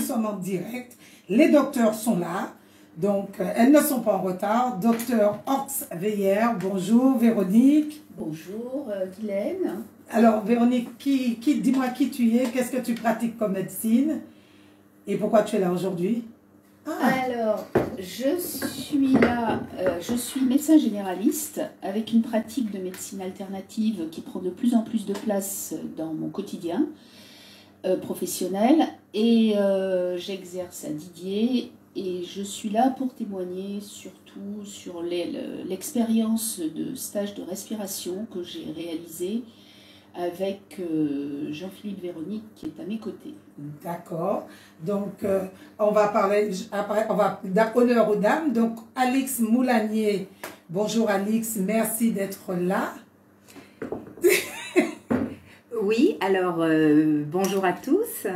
sommes en direct. Les docteurs sont là. Donc, elles ne sont pas en retard. Docteur Horst Weyer, bonjour. Véronique. Bonjour, Guylaine. Alors, Véronique, dis-moi qui tu es, qu'est-ce que tu pratiques comme médecine et pourquoi tu es là aujourd'hui? Alors, je suis là, je suis médecin généraliste avec une pratique de médecine alternative qui prend de plus en plus de place dans mon quotidien professionnel et j'exerce à Didier et je suis là pour témoigner surtout sur l'expérience de stage de respiration que j'ai réalisé avec Jean-Philippe Véronique qui est à mes côtés. D'accord. Donc, on va parler, après, on va dar honneur aux dames. Donc, Alix Moulanier. Bonjour Alix, merci d'être là. Oui, alors bonjour à tous.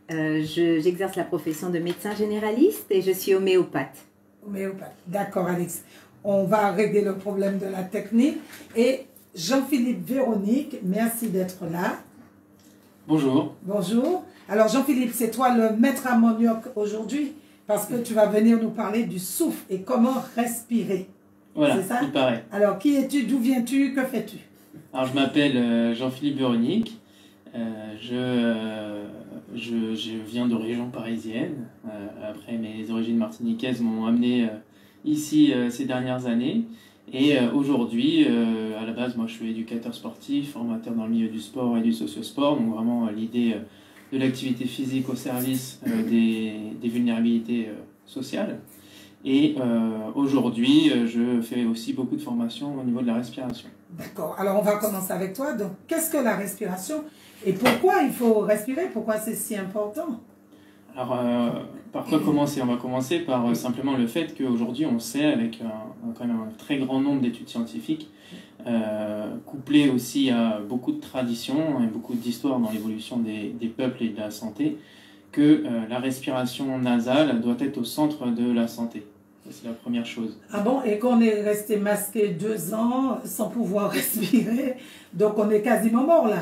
J'exerce la profession de médecin généraliste et je suis homéopathe. Homéopathe, d'accord Alix. On va régler le problème de la technique. Et Jean-Philippe Véronique, merci d'être là. Bonjour. Bonjour. Alors Jean-Philippe, c'est toi le maître à manioc aujourd'hui parce que tu vas venir nous parler du souffle et comment respirer. Voilà, c'est ça? il paraît. Alors qui es-tu, d'où viens-tu, que fais-tu? Alors je m'appelle Jean-Philippe Véronique. Je viens de région parisienne. Après mes origines martiniquaises m'ont amené ici ces dernières années. Et aujourd'hui, à la base, moi je suis éducateur sportif, formateur dans le milieu du sport et du socio-sport. Donc vraiment l'idée de l'activité physique au service des vulnérabilités sociales. Et aujourd'hui, je fais aussi beaucoup de formations au niveau de la respiration. D'accord. Alors on va commencer avec toi. Donc qu'est-ce que la respiration et pourquoi il faut respirer? Pourquoi c'est si important? Alors, par quoi commencer? On va commencer par simplement le fait qu'aujourd'hui, on sait, avec quand même un très grand nombre d'études scientifiques, couplées aussi à beaucoup de traditions et beaucoup d'histoires dans l'évolution des peuples et de la santé, que la respiration nasale doit être au centre de la santé. C'est la première chose. Ah bon? Et qu'on est resté masqué 2 ans sans pouvoir respirer, donc on est quasiment mort là.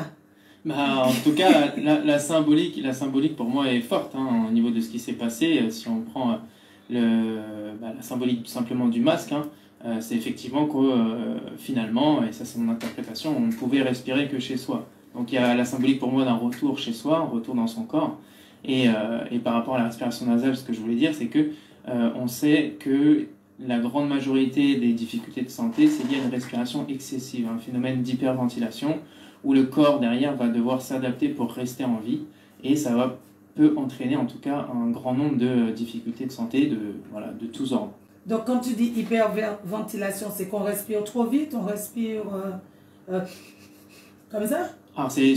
Bah, en tout cas, la symbolique pour moi est forte hein, au niveau de ce qui s'est passé. Si on prend la symbolique tout simplement du masque, hein, c'est effectivement que finalement, et ça c'est mon interprétation, on ne pouvait respirer que chez soi. Donc il y a la symbolique pour moi d'un retour chez soi, un retour dans son corps. Et par rapport à la respiration nasale, ce que je voulais dire, c'est que on sait que la grande majorité des difficultés de santé, c'est lié à une respiration excessive, un phénomène d'hyperventilation, où le corps derrière va devoir s'adapter pour rester en vie et ça peut entraîner en tout cas un grand nombre de difficultés de santé de tous ordres. Donc quand tu dis hyperventilation, c'est qu'on respire trop vite, on respire comme ça? Alors c'est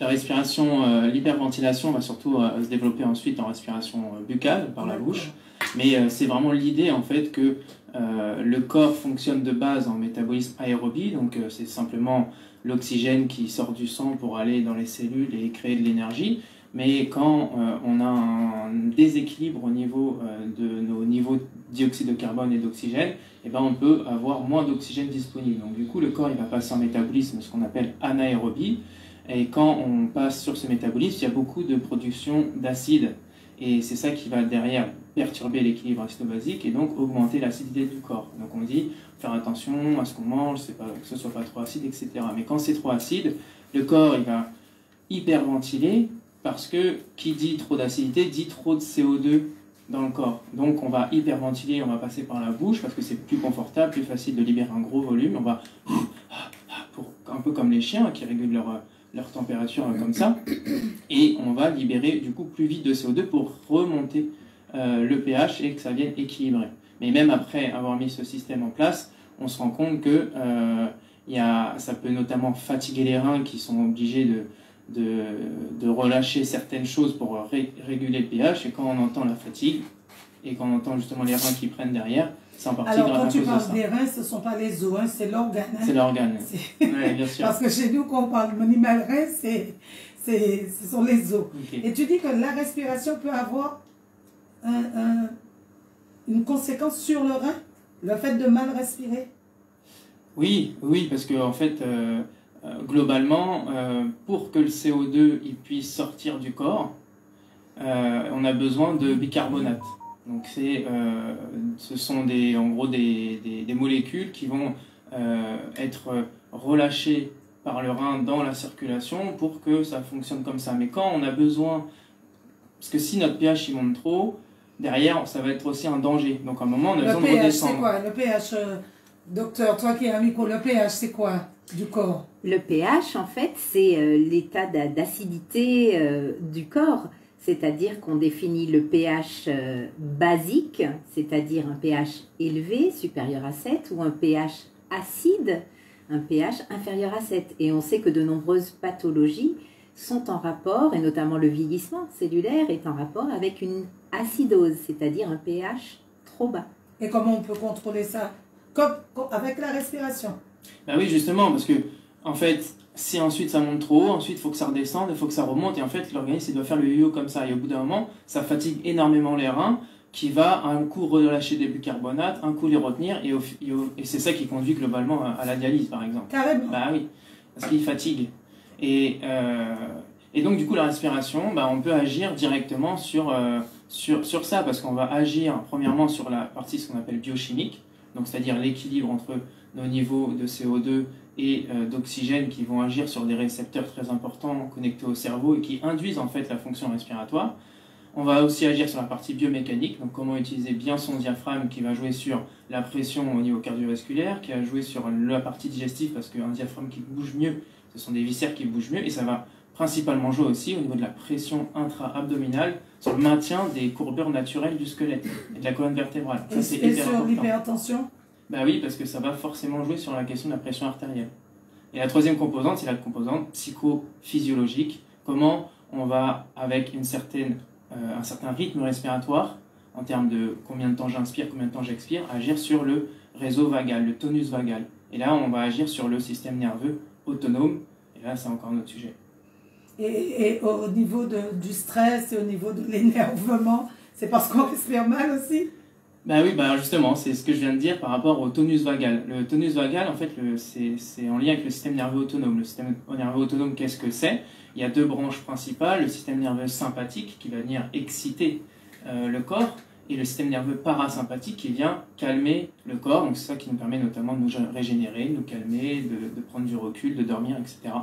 la respiration, l'hyperventilation va surtout se développer ensuite en respiration buccale par la bouche, mais c'est vraiment l'idée en fait que le corps fonctionne de base en métabolisme aérobie, donc c'est simplement l'oxygène qui sort du sang pour aller dans les cellules et créer de l'énergie. Mais quand on a un déséquilibre au niveau de nos niveaux de dioxyde de carbone et d'oxygène, eh ben on peut avoir moins d'oxygène disponible. Donc du coup, le corps il va passer en métabolisme, ce qu'on appelle anaérobie. Et quand on passe sur ce métabolisme, il y a beaucoup de production d'acide. Et c'est ça qui va derrière perturber l'équilibre acido-basique et donc augmenter l'acidité du corps. Donc on dit faire attention à ce qu'on mange, que ce soit pas trop acide, etc. Mais quand c'est trop acide, le corps il va hyperventiler parce que qui dit trop d'acidité dit trop de CO2 dans le corps. Donc on va hyperventiler, on va passer par la bouche parce que c'est plus confortable, plus facile de libérer un gros volume. On va un peu comme les chiens qui régulent leur température comme ça, et on va libérer du coup plus vite de CO2 pour remonter le pH et que ça vienne équilibrer. Mais même après avoir mis ce système en place, on se rend compte que ça peut notamment fatiguer les reins qui sont obligés de relâcher certaines choses pour réguler le pH, et quand on entend la fatigue et quand on entend justement les reins qui prennent derrière, c'est en partie alors, grâce à quand tu cause de parles ça. des reins, ce ne sont pas les os, hein, c'est l'organe. Hein. C'est l'organe. Ouais, bien sûr. Parce que chez nous, quand on parle d'animal rein, ce sont les os. Okay. Et tu dis que la respiration peut avoir une conséquence sur le rein, le fait de mal respirer? Oui, parce que en fait, globalement, pour que le CO2 il puisse sortir du corps, on a besoin de bicarbonate. Donc ce sont en gros des molécules qui vont être relâchées par le rein dans la circulation pour que ça fonctionne comme ça. Mais quand on a besoin, parce que si notre pH il monte trop, derrière ça va être aussi un danger. Donc à un moment on a besoin de redescendre. C'est quoi le pH, docteur, toi qui es un micro, le pH c'est quoi du corps? Le pH en fait c'est l'état d'acidité du corps. C'est-à-dire qu'on définit le pH basique, c'est-à-dire un pH élevé, supérieur à 7, ou un pH acide, un pH inférieur à 7. Et on sait que de nombreuses pathologies sont en rapport, et notamment le vieillissement cellulaire est en rapport avec une acidose, c'est-à-dire un pH trop bas. Et comment on peut contrôler ça? Avec la respiration. Ben oui, justement, parce que en fait, si ensuite ça monte trop haut, ensuite il faut que ça redescende, il faut que ça remonte, et en fait l'organisme il doit faire le yo-yo comme ça, et au bout d'un moment, ça fatigue énormément les reins, qui va un coup relâcher des bicarbonates, un coup les retenir, et c'est ça qui conduit globalement à la dialyse par exemple. Carrément. Bah oui, parce qu'il fatigue. Et donc du coup la respiration, bah, on peut agir directement sur ça, parce qu'on va agir premièrement sur la partie ce qu'on appelle biochimique, donc c'est-à-dire l'équilibre entre nos niveaux de CO2 et d'oxygène qui vont agir sur des récepteurs très importants connectés au cerveau et qui induisent en fait la fonction respiratoire. On va aussi agir sur la partie biomécanique, donc comment utiliser bien son diaphragme qui va jouer sur la pression au niveau cardiovasculaire, qui va jouer sur la partie digestive parce qu'un diaphragme qui bouge mieux, ce sont des viscères qui bougent mieux, et ça va principalement jouer aussi au niveau de la pression intra-abdominale sur le maintien des courbures naturelles du squelette et de la colonne vertébrale. Ça, c'est et hyper sur important. l'hypertension? Ben oui, parce que ça va forcément jouer sur la question de la pression artérielle. Et la troisième composante, c'est la composante psychophysiologique. Comment on va, avec un certain rythme respiratoire, en termes de combien de temps j'inspire, combien de temps j'expire, agir sur le réseau vagal, le tonus vagal. Et là, on va agir sur le système nerveux autonome. Et là, c'est encore notre sujet. Et au niveau du stress et au niveau de l'énervement, c'est parce qu'on respire mal aussi? Ben oui, ben justement, c'est ce que je viens de dire par rapport au tonus vagal. Le tonus vagal, en fait, c'est en lien avec le système nerveux autonome. Le système nerveux autonome, qu'est-ce que c'est? Il y a deux branches principales, le système nerveux sympathique qui va venir exciter le corps, et le système nerveux parasympathique qui vient calmer le corps. Donc c'est ça qui nous permet notamment de nous régénérer, de nous calmer, de prendre du recul, de dormir, etc.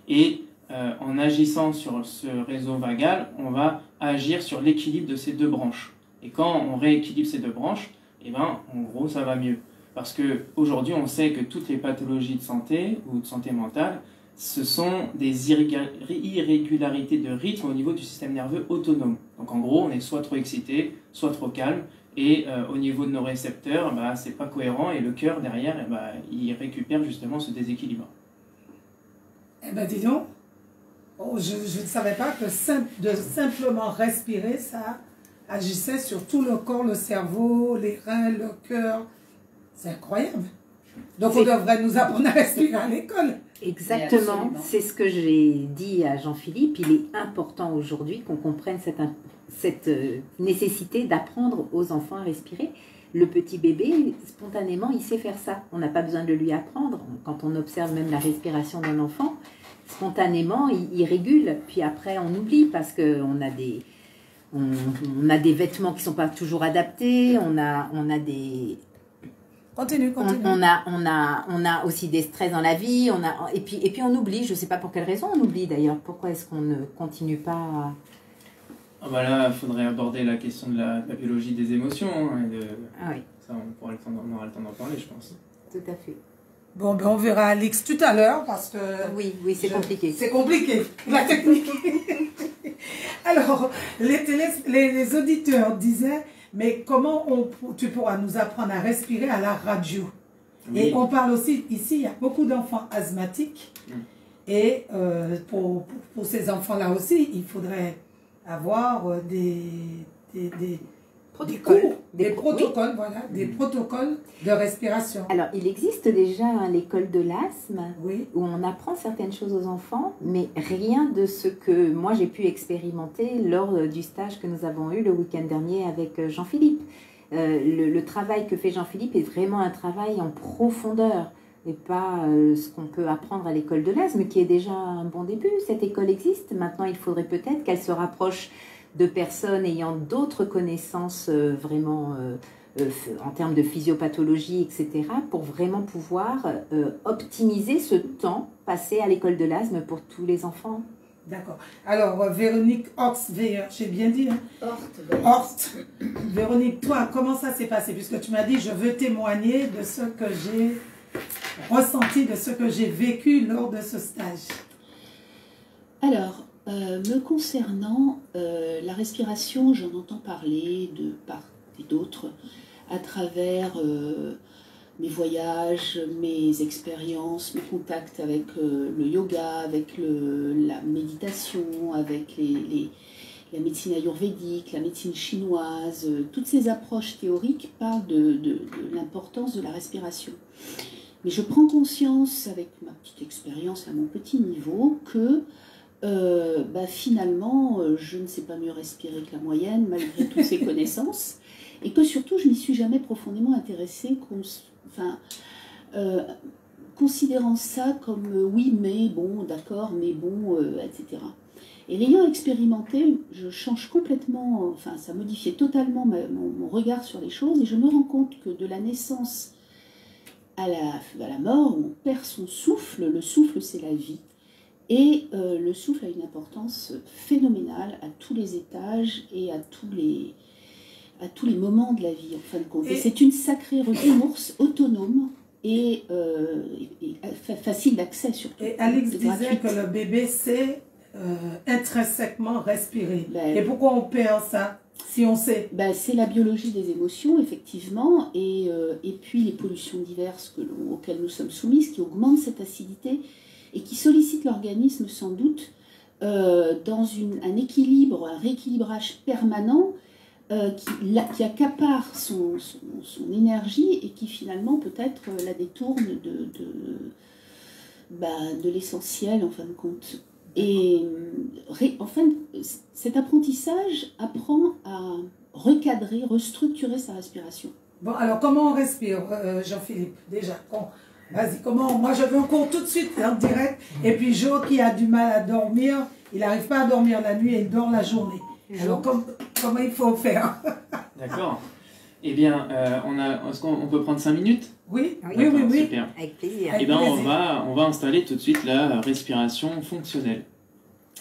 Et en agissant sur ce réseau vagal, on va agir sur l'équilibre de ces deux branches. Et quand on rééquilibre ces deux branches, eh ben, en gros, ça va mieux. Parce qu'aujourd'hui, on sait que toutes les pathologies de santé ou de santé mentale, ce sont des irrégularités de rythme au niveau du système nerveux autonome. Donc en gros, on est soit trop excité, soit trop calme, et au niveau de nos récepteurs, bah, c'est pas cohérent, et le cœur derrière, bah, il récupère justement ce déséquilibre. Eh ben dis donc, je ne savais pas que de simplement respirer, ça agissait sur tout le corps, le cerveau, les reins, le cœur. C'est incroyable. Donc on devrait nous apprendre à respirer à l'école. Exactement, c'est ce que j'ai dit à Jean-Philippe. Il est important aujourd'hui qu'on comprenne cette nécessité d'apprendre aux enfants à respirer. Le petit bébé, spontanément, il sait faire ça. On n'a pas besoin de lui apprendre. Quand on observe même la respiration d'un enfant, spontanément, il régule. Puis après, on oublie parce qu'on a des vêtements qui ne sont pas toujours adaptés. On a des... Continue. On a aussi des stress dans la vie, et puis on oublie, je ne sais pas pour quelle raison on oublie d'ailleurs. Pourquoi est-ce qu'on ne continue pas Ah bah là, il faudrait aborder la question de la biologie des émotions. Hein, Ah oui. Ça, on aura le temps d'en parler, je pense. Tout à fait. Bon, ben on verra Alix tout à l'heure parce que... Oui, c'est compliqué. C'est compliqué, la technique. Alors, les auditeurs disaient... Mais comment tu pourras nous apprendre à respirer à la radio? Oui. Et on parle aussi, ici, il y a beaucoup d'enfants asthmatiques. Et pour ces enfants-là aussi, il faudrait avoir des protocoles, des protocoles de respiration. Alors, il existe déjà l'école de l'asthme, oui, où on apprend certaines choses aux enfants, mais rien de ce que moi j'ai pu expérimenter lors du stage que nous avons eu le week-end dernier avec Jean-Philippe. Le travail que fait Jean-Philippe est vraiment un travail en profondeur, et pas ce qu'on peut apprendre à l'école de l'asthme, qui est déjà un bon début. Cette école existe, maintenant il faudrait peut-être qu'elle se rapproche de personnes ayant d'autres connaissances vraiment en termes de physiopathologie, etc., pour vraiment pouvoir optimiser ce temps passé à l'école de l'asthme pour tous les enfants. D'accord. Alors, Véronique Horst-Weyer, j'ai bien dit, hein? Horst. Véronique, toi, comment ça s'est passé? Puisque tu m'as dit, je veux témoigner de ce que j'ai ressenti, de ce que j'ai vécu lors de ce stage. Alors, me concernant, la respiration, j'en entends parler de part et d'autre à travers mes voyages, mes expériences, mes contacts avec le yoga, avec la méditation, avec la médecine ayurvédique, la médecine chinoise. Toutes ces approches théoriques parlent de l'importance de la respiration. Mais je prends conscience, avec ma petite expérience à mon petit niveau, que finalement, je ne sais pas mieux respirer que la moyenne, malgré toutes ces connaissances, et que surtout, je n'y suis jamais profondément intéressée, considérant ça comme oui, mais bon, d'accord, mais bon, etc. Et l'ayant expérimenté, je change complètement, ça modifiait totalement mon regard sur les choses, et je me rends compte que de la naissance à la mort, on perd son souffle. Le souffle, c'est la vie. Et le souffle a une importance phénoménale à tous les étages et à tous les moments de la vie, en fin de compte. Et c'est une sacrée ressource autonome et facile d'accès, surtout. Et Alix disait que le bébé sait intrinsèquement respirer. Et pourquoi on perd ça, si on sait? C'est la biologie des émotions, effectivement, et puis les pollutions diverses auxquelles nous sommes soumises, qui augmentent cette acidité et qui sollicitent l'organisme sans doute dans un équilibre, un rééquilibrage permanent qui accapare son énergie et qui finalement peut-être la détourne de l'essentiel en fin de compte. Et cet apprentissage apprend à recadrer, restructurer sa respiration. Bon, alors comment on respire, Jean-Philippe, déjà? Vas-y, comment? Moi, je veux un cours tout de suite, en direct. Et puis, Joe, qui a du mal à dormir, il n'arrive pas à dormir la nuit et il dort la journée. Alors, comment il faut faire? D'accord. Eh bien, est-ce qu'on peut prendre 5 minutes? Oui, Super. Avec plaisir. Eh bien, on va installer tout de suite la respiration fonctionnelle.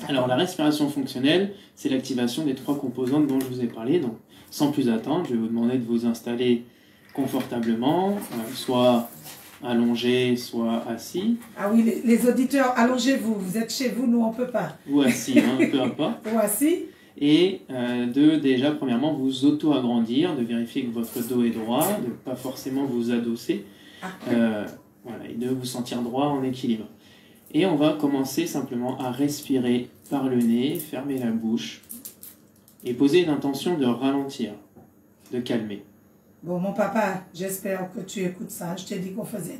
Alors, la respiration fonctionnelle, c'est l'activation des 3 composantes dont je vous ai parlé. Donc, sans plus attendre, je vais vous demander de vous installer confortablement, soit allongé, soit assis. Ah oui, les auditeurs, allongez-vous. Vous êtes chez vous, nous, on ne peut pas. Ou assis, peu importe. Ou assis. Et de déjà, premièrement, vous auto-agrandir, de vérifier que votre dos est droit, de ne pas forcément vous adosser, et de vous sentir droit en équilibre. Et on va commencer simplement à respirer par le nez, fermer la bouche, et poser une intention de ralentir, de calmer. Bon, mon papa, j'espère que tu écoutes ça. Je t'ai dit qu'on faisait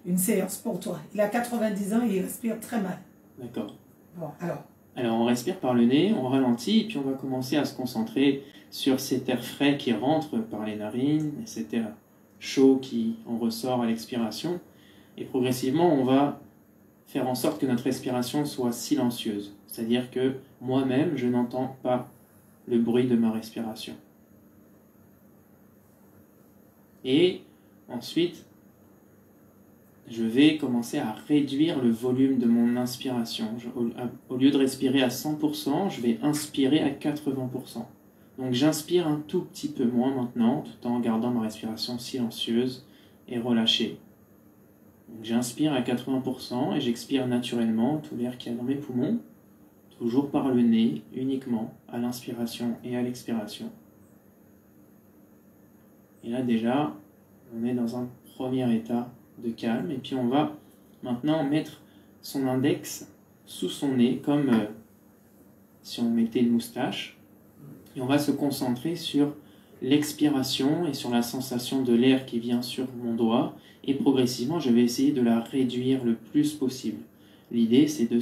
une séance pour toi. Il a 90 ans et il respire très mal. D'accord. Bon, alors. Alors, on respire par le nez, on ralentit, et puis on va commencer à se concentrer sur cet air frais qui rentre par les narines, et cet air chaud qui en ressort à l'expiration. Et progressivement, on va faire en sorte que notre respiration soit silencieuse. C'est-à-dire que moi-même, je n'entends pas le bruit de ma respiration. Et ensuite, je vais commencer à réduire le volume de mon inspiration. Au lieu de respirer à 100%, je vais inspirer à 80%. Donc j'inspire un tout petit peu moins maintenant, tout en gardant ma respiration silencieuse et relâchée. J'inspire à 80% et j'expire naturellement tout l'air qu'il y a dans mes poumons, toujours par le nez, uniquement à l'inspiration et à l'expiration. Et là déjà, on est dans un premier état de calme. Et puis on va maintenant mettre son index sous son nez, comme si on mettait une moustache. Et on va se concentrer sur l'expiration et sur la sensation de l'air qui vient sur mon doigt. Et progressivement, je vais essayer de la réduire le plus possible. L'idée, c'est de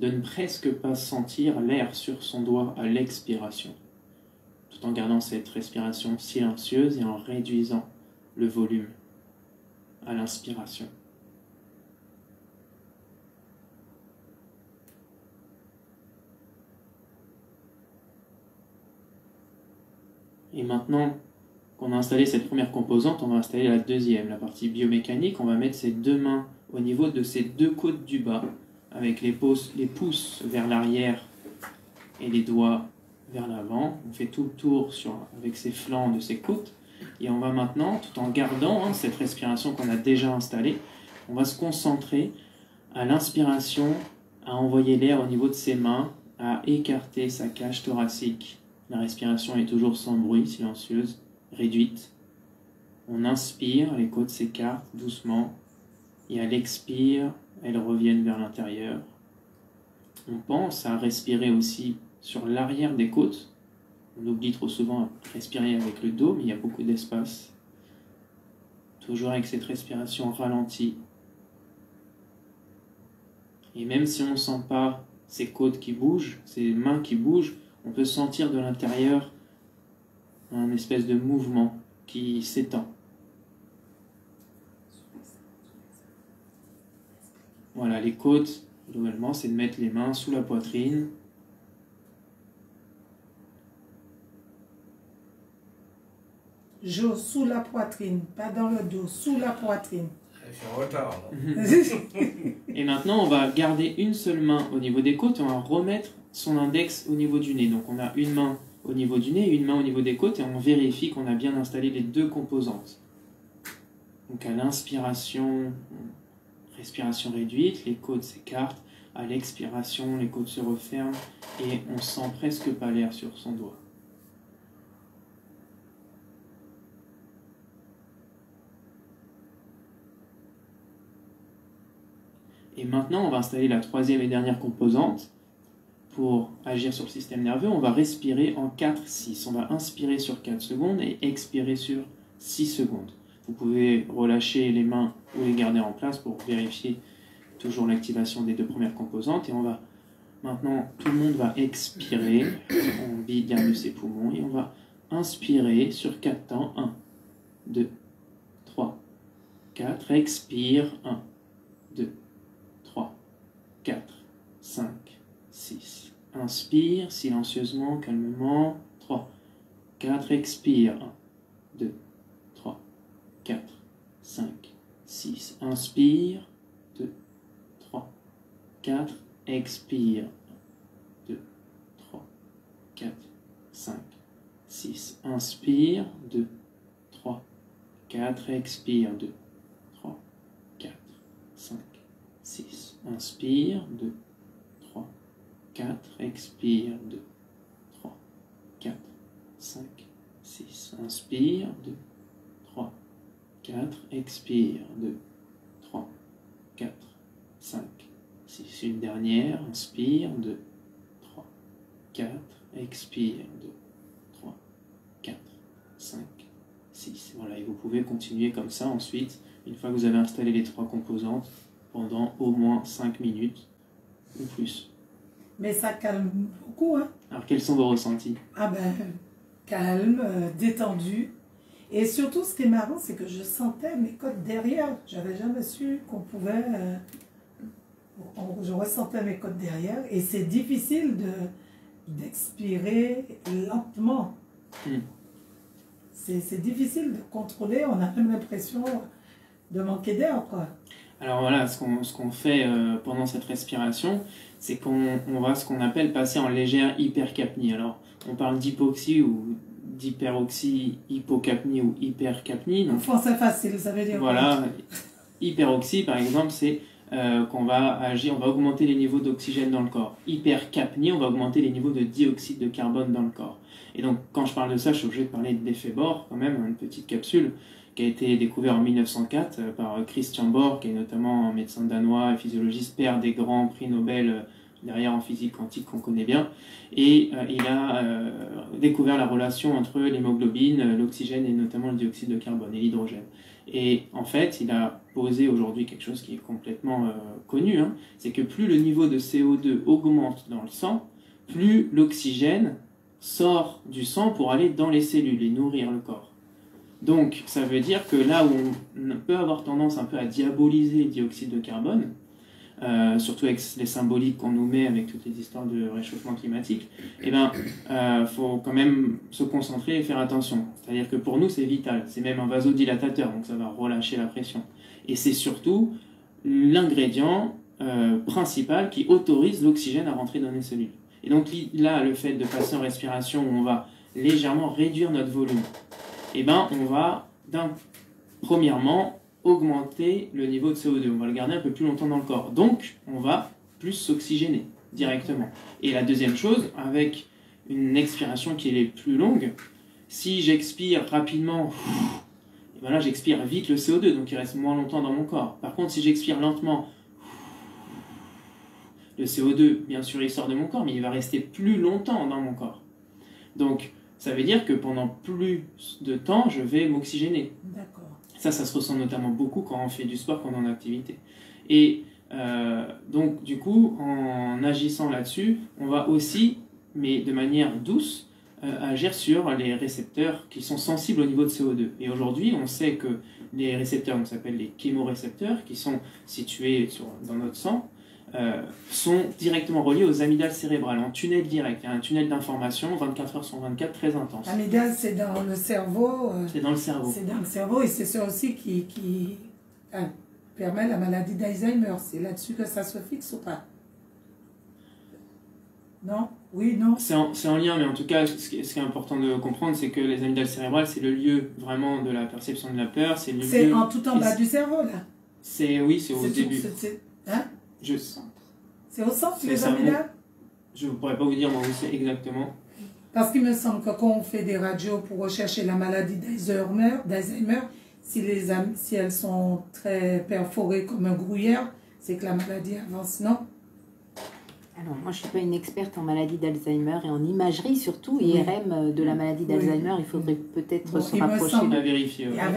ne presque pas sentir l'air sur son doigt à l'expiration, tout en gardant cette respiration silencieuse et en réduisant le volume à l'inspiration. Et maintenant qu'on a installé cette première composante, on va installer la deuxième, la partie biomécanique. On va mettre ses deux mains au niveau de ses deux côtes du bas, avec les pouces vers l'arrière et les doigts vers l'avant. On fait tout le tour avec ses flancs de ses côtes. Et on va maintenant, tout en gardant cette respiration qu'on a déjà installée, on va se concentrer à l'inspiration, à envoyer l'air au niveau de ses mains, à écarter sa cage thoracique. La respiration est toujours sans bruit, silencieuse, réduite. On inspire, les côtes s'écartent doucement, et à l'expire, elles reviennent vers l'intérieur. On pense à respirer aussi sur l'arrière des côtes. On oublie trop souvent à respirer avec le dos, mais il y a beaucoup d'espace. Toujours avec cette respiration ralentie. Et même si on ne sent pas ces côtes qui bougent, ces mains qui bougent, on peut sentir de l'intérieur un espèce de mouvement qui s'étend. Voilà, les côtes, globalement, c'est de mettre les mains sous la poitrine. Jo, sous la poitrine, pas dans le dos, sous la poitrine. Je suis en retard, là. Et maintenant, on va garder une seule main au niveau des côtes et on va remettre son index au niveau du nez. Donc on a une main au niveau du nez et une main au niveau des côtes et on vérifie qu'on a bien installé les deux composantes. Donc à l'inspiration, respiration réduite, les côtes s'écartent. À l'expiration, les côtes se referment et on sent presque pas l'air sur son doigt. Et maintenant, on va installer la troisième et dernière composante. Pour agir sur le système nerveux, on va respirer en 4-6. On va inspirer sur 4 secondes et expirer sur 6 secondes. Vous pouvez relâcher les mains ou les garder en place pour vérifier toujours l'activation des deux premières composantes. Et on va maintenant, tout le monde va expirer. On vide bien ses poumons et on va inspirer sur 4 temps. 1, 2, 3, 4. Expire. 1, 2, 3, 4, 5, 6. Inspire silencieusement, calmement. 3, 4. Expire. 1, 2, 3, 4, 5, 6. Inspire. 2, 3, 4. Expire. 2, 3, 4, 5, 6. Inspire. 2, 3, 4. Expire. 2, 3, 4, 5, 6. Inspire. 2, 3, 4. Expire. 2, 3, 4, 5, 6. Inspire. 2, 3, 4. Expire. 2, 3, 4, 5, 6. Une dernière. Inspire. 2, 3, 4. Expire. 2, 3, 4, 5, 6. Voilà, et vous pouvez continuer comme ça ensuite, une fois que vous avez installé les trois composantes, pendant au moins 5 minutes ou plus. Mais ça calme beaucoup, hein. Alors, quels sont vos ressentis? Ah ben, calme, détendu. Et surtout, ce qui est marrant, c'est que je sentais mes côtes derrière. J'avais jamais su qu'on pouvait... je ressentais mes côtes derrière. Et c'est difficile d'expirer lentement. C'est difficile de contrôler. On a même l'impression de manquer d'air, quoi. Alors voilà, ce qu'on fait pendant cette respiration, c'est qu'on va ce qu'on appelle passer en légère hypercapnie. Alors, on parle d'hypoxie ou d'hyperoxie, hypocapnie ou hypercapnie. En français facile, ça veut dire voilà, hyperoxie par exemple, c'est qu'on va agir, on va augmenter les niveaux d'oxygène dans le corps. Hypercapnie, on va augmenter les niveaux de dioxyde de carbone dans le corps. Et donc, quand je parle de ça, je suis obligé de parler d'effet Bohr, quand même, une petite capsule qui a été découvert en 1904 par Christian Bohr, qui est notamment un médecin danois et physiologiste, père des grands prix Nobel derrière en physique quantique qu'on connaît bien. Et il a découvert la relation entre l'hémoglobine, l'oxygène et notamment le dioxyde de carbone et l'hydrogène. Et en fait, il a posé aujourd'hui quelque chose qui est complètement connu, hein, c'est que plus le niveau de CO2 augmente dans le sang, plus l'oxygène sort du sang pour aller dans les cellules et nourrir le corps. Donc, ça veut dire que là où on peut avoir tendance un peu à diaboliser le dioxyde de carbone, surtout avec les symboliques qu'on nous met avec toutes les histoires de réchauffement climatique, eh ben, faut quand même se concentrer et faire attention. C'est-à-dire que pour nous, c'est vital. C'est même un vasodilatateur, donc ça va relâcher la pression. Et c'est surtout l'ingrédient principal qui autorise l'oxygène à rentrer dans les cellules. Et donc là, le fait de passer en respiration où on va légèrement réduire notre volume, eh ben, on va premièrement augmenter le niveau de CO2. On va le garder un peu plus longtemps dans le corps. Donc, on va plus s'oxygéner directement. Et la deuxième chose, avec une expiration qui est plus longue, si j'expire rapidement, et ben là, j'expire vite le CO2, donc il reste moins longtemps dans mon corps. Par contre, si j'expire lentement, le CO2, bien sûr, il sort de mon corps, mais il va rester plus longtemps dans mon corps. Donc, ça veut dire que pendant plus de temps, je vais m'oxygéner. D'accord. Ça se ressent notamment beaucoup quand on fait du sport, quand on est en activité. Et donc, du coup, en agissant là-dessus, on va aussi, mais de manière douce, agir sur les récepteurs qui sont sensibles au niveau de CO2. Et aujourd'hui, on sait que les récepteurs, on s'appelle les chémorécepteurs, qui sont situés dans notre sang, sont directement reliés aux amygdales cérébrales, en tunnel direct. Il y a un tunnel d'information 24 heures sur 24 très intense. L'amygdale, c'est dans le cerveau. C'est dans le cerveau. C'est dans le cerveau et c'est ça aussi qui permet la maladie d'Alzheimer. C'est là-dessus que ça se fixe ou pas? Non? Oui, non? C'est en lien, mais en tout cas, ce qui est important de comprendre, c'est que les amygdales cérébrales, c'est le lieu vraiment de la perception de la peur. C'est en tout en bas du cerveau, là? Oui, c'est au début. Hein? C'est au centre, les amygdales? Je ne pourrais pas vous dire moi où c'est exactement. Parce qu'il me semble que quand on fait des radios pour rechercher la maladie d'Alzheimer, si elles sont très perforées comme un gruyère, c'est que la maladie avance, non? Alors, moi, je ne suis pas une experte en maladie d'Alzheimer et en imagerie, surtout IRM de la maladie d'Alzheimer. Il faudrait peut-être se rapprocher. À vérifier. À